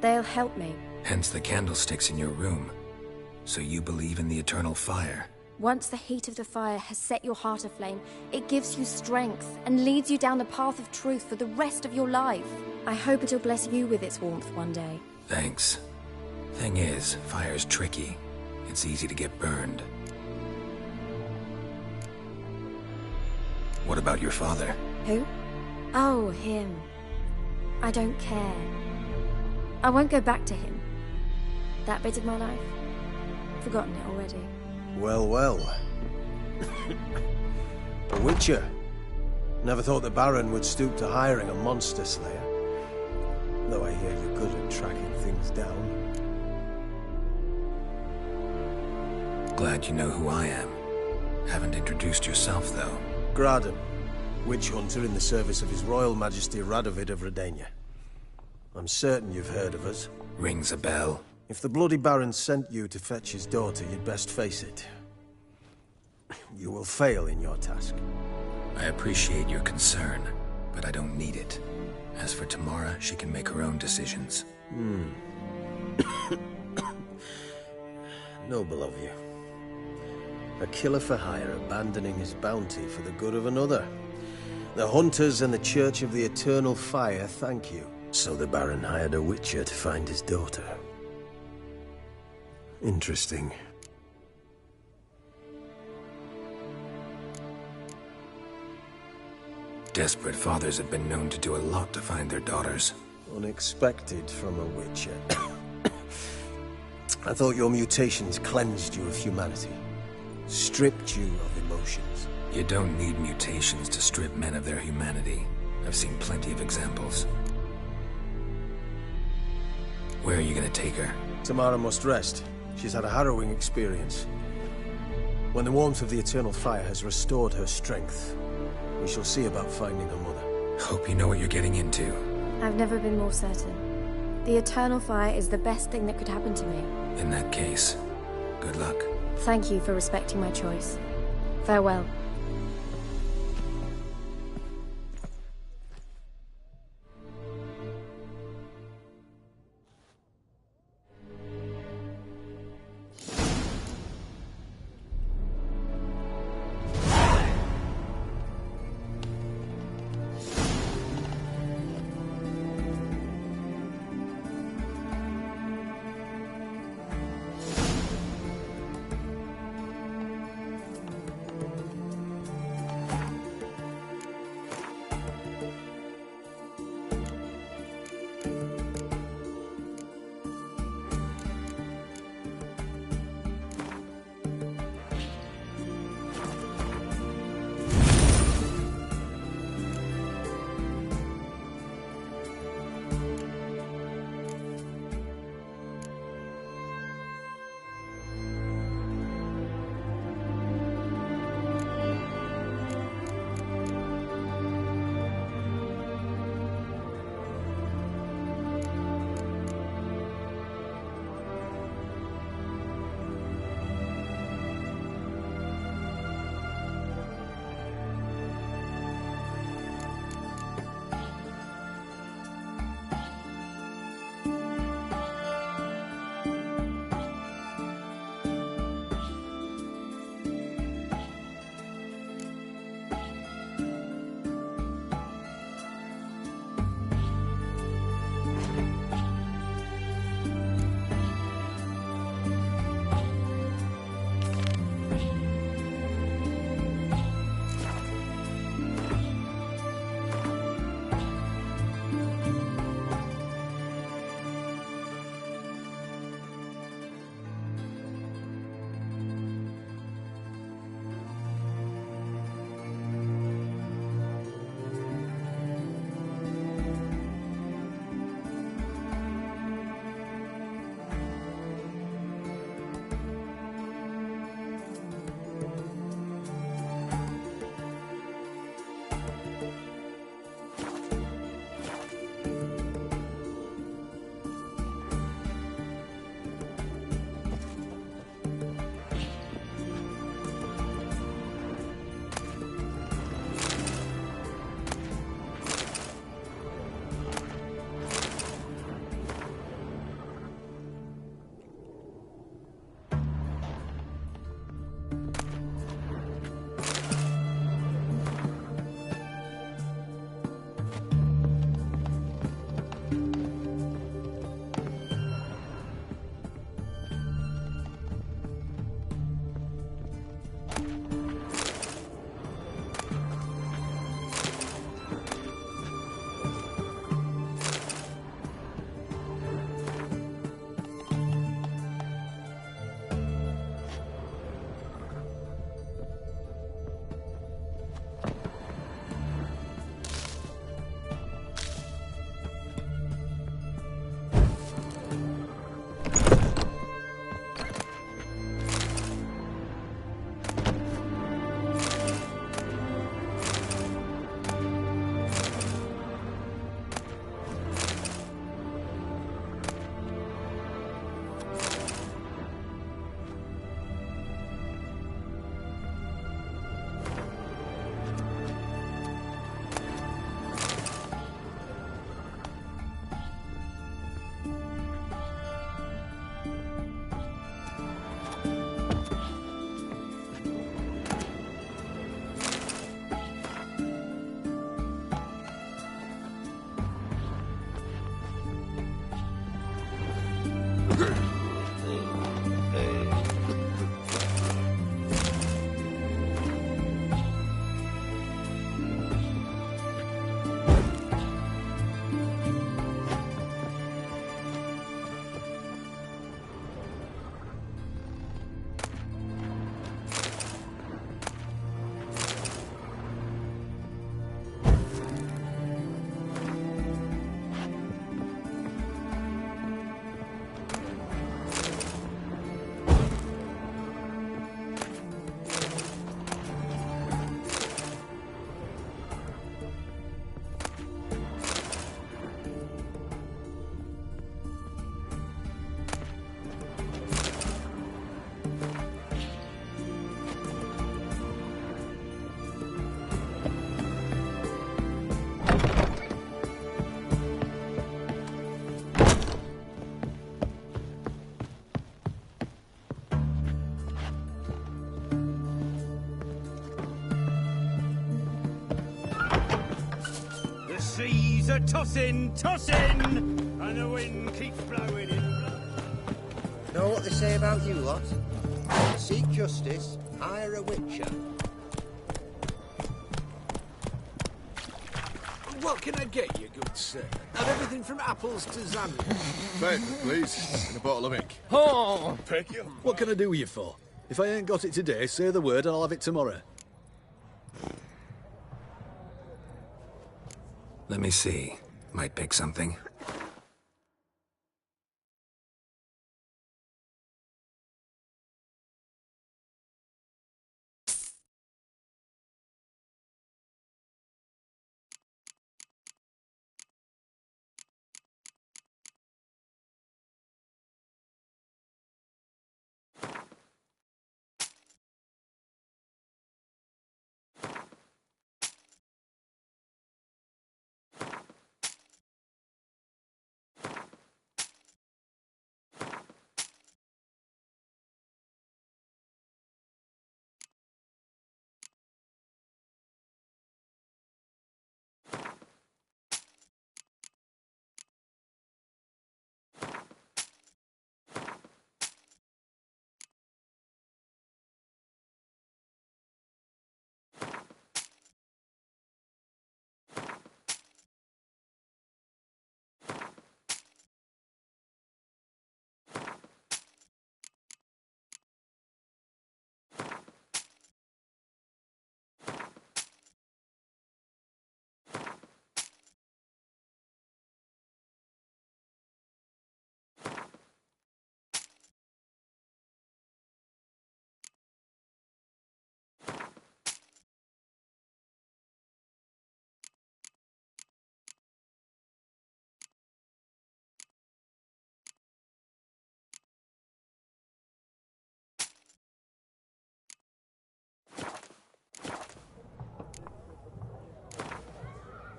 They'll help me. Hence the candlesticks in your room. So you believe in the eternal fire? Once the heat of the fire has set your heart aflame, it gives you strength and leads you down the path of truth for the rest of your life. I hope it'll bless you with its warmth one day. Thanks. Thing is, fire's tricky. It's easy to get burned. What about your father? Who? Oh, him. I don't care. I won't go back to him. That bit of my life? Forgotten it already. Well, well. A witcher. Never thought the Baron would stoop to hiring a monster slayer. Though I hear you're good at tracking things down. Glad you know who I am. Haven't introduced yourself, though. Graden, witch hunter in the service of His Royal Majesty Radovid of Redania. I'm certain you've heard of us. Rings a bell. If the Bloody Baron sent you to fetch his daughter, you'd best face it. You will fail in your task. I appreciate your concern, but I don't need it. As for Tamara, she can make her own decisions. Noble of you. A killer for hire abandoning his bounty for the good of another. The Hunters and the Church of the Eternal Fire thank you. So the Baron hired a witcher to find his daughter. Interesting. Desperate fathers have been known to do a lot to find their daughters. Unexpected from a witcher. I thought your mutations cleansed you of humanity. Stripped you of emotions. You don't need mutations to strip men of their humanity. I've seen plenty of examples. Where are you gonna take her? Tamara must rest. She's had a harrowing experience. When the warmth of the Eternal Fire has restored her strength, we shall see about finding her mother. Hope you know what you're getting into. I've never been more certain. The Eternal Fire is the best thing that could happen to me. In that case, good luck. Thank you for respecting my choice. Farewell. The seas are tossing, tossing, and the wind keeps blowing in. Know what they say about you lot? Seek justice, hire a witcher. What can I get you, good sir? Have everything from apples to zambia. Payment, please. And a bottle of ink. Oh! Thank you. What can I do with you for? If I ain't got it today, say the word and I'll have it tomorrow. Let me see. Might pick something.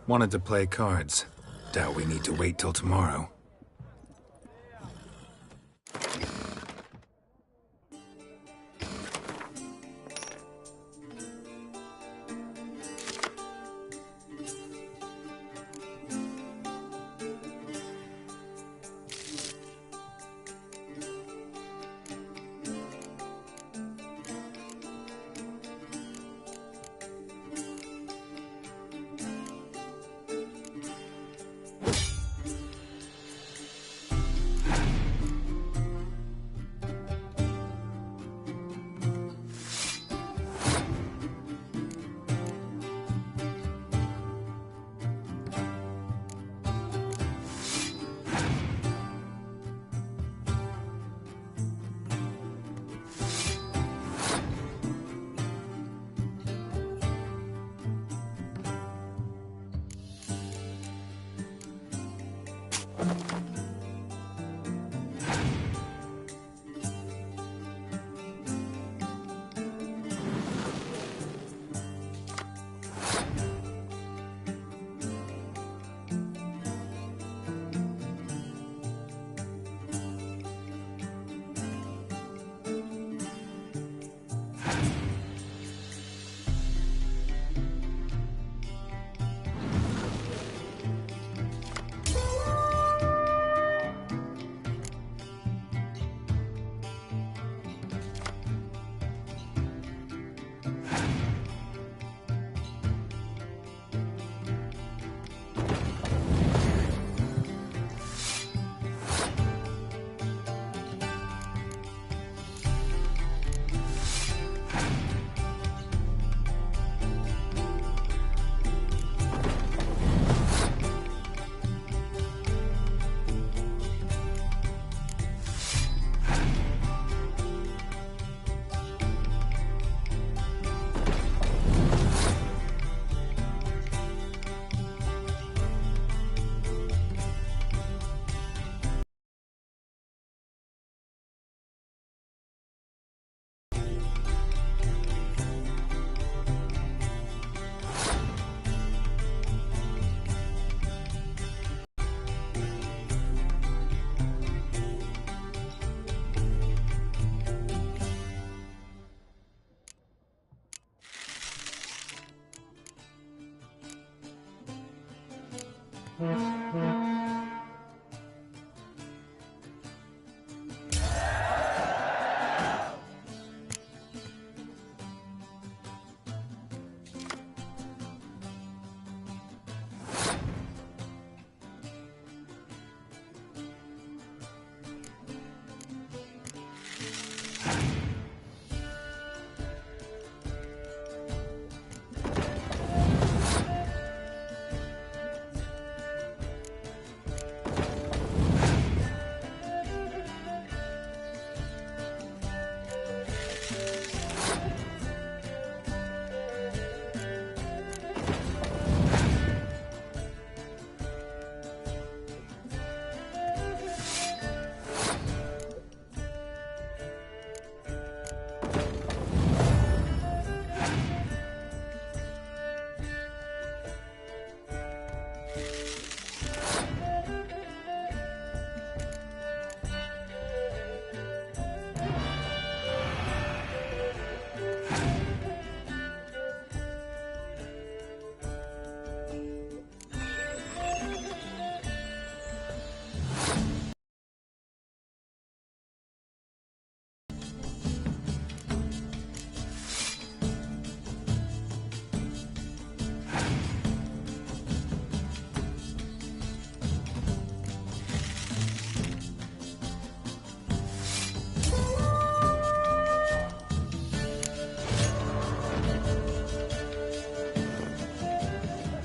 Wanted to play cards. Doubt we need to wait till tomorrow.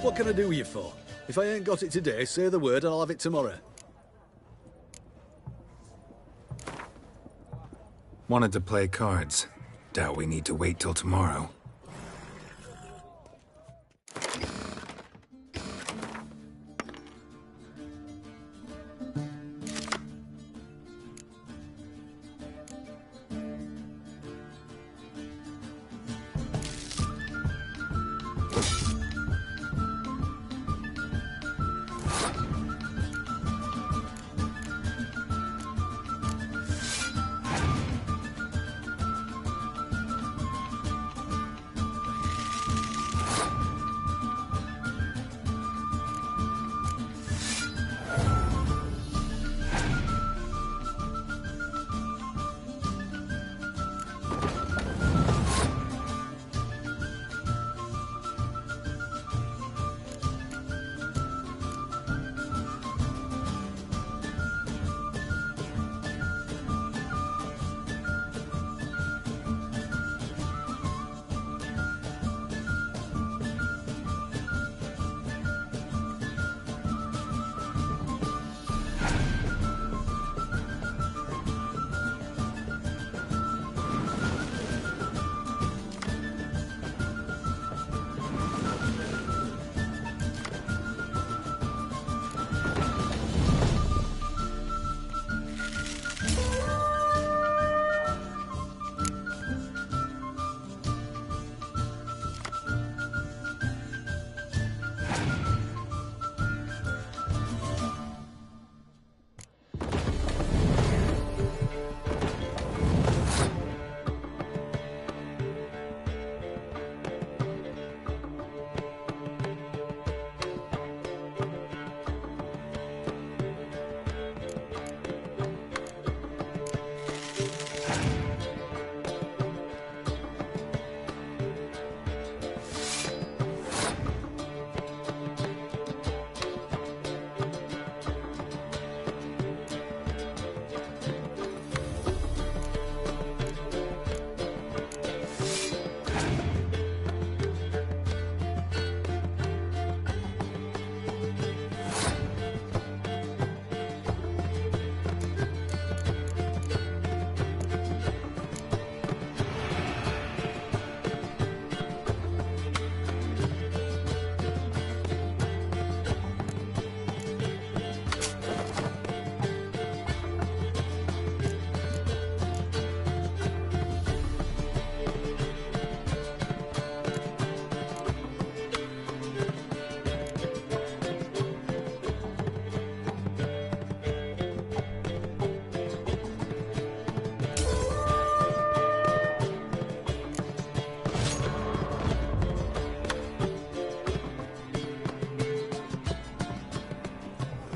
What can I do with you for? If I ain't got it today, say the word and I'll have it tomorrow. Wanted to play cards. Doubt we need to wait till tomorrow.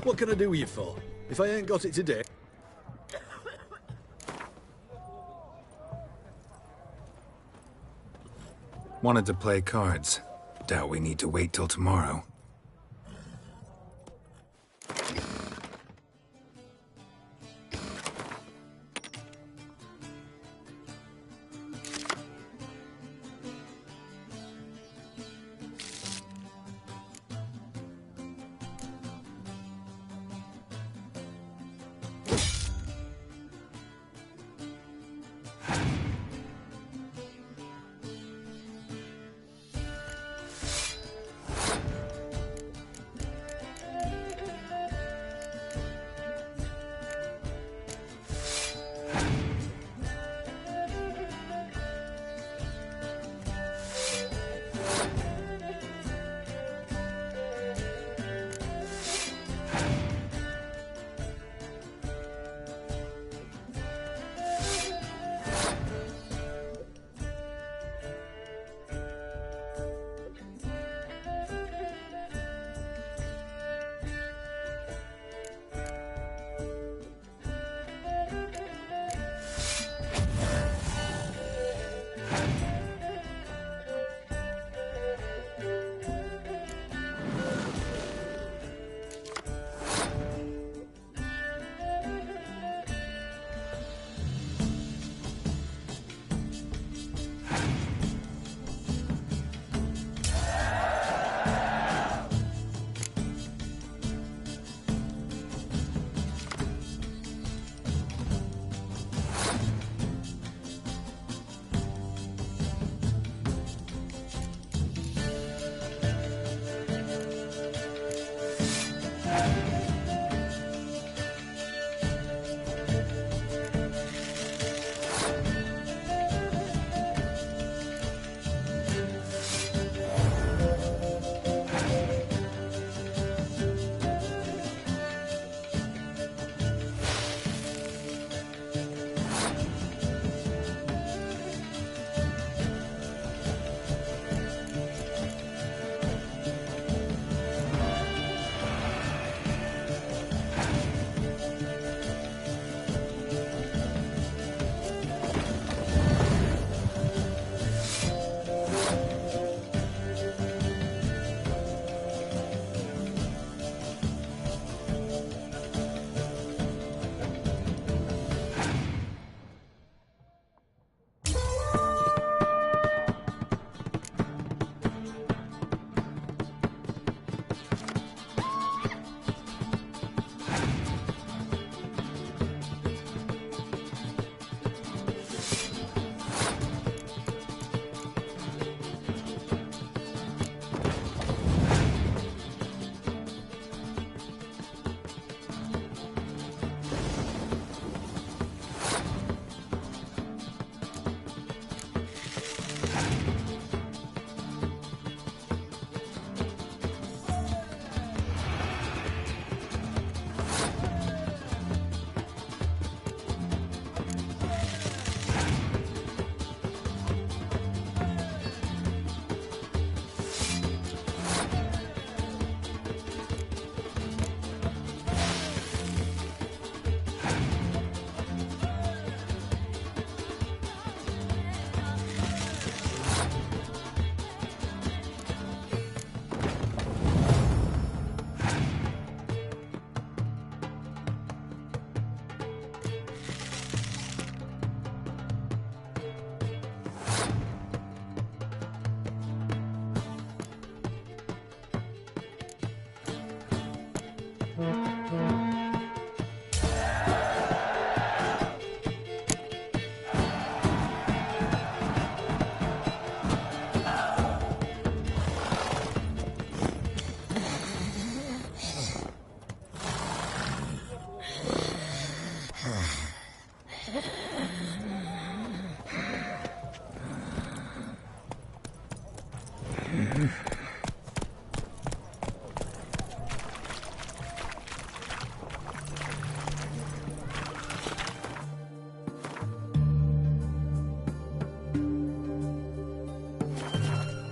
What can I do with you for? If I ain't got it today... Wanted to play cards. Doubt we need to wait till tomorrow.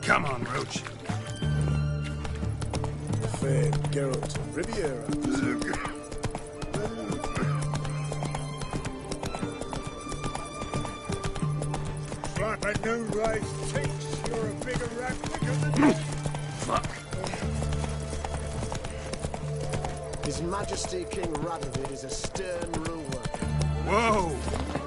Come on, Roach. fair, Geralt. Riviera. Like a new race thinks you're a bigger rat quicker than Fuck. His Majesty King Radovid is a stern ruler. Whoa!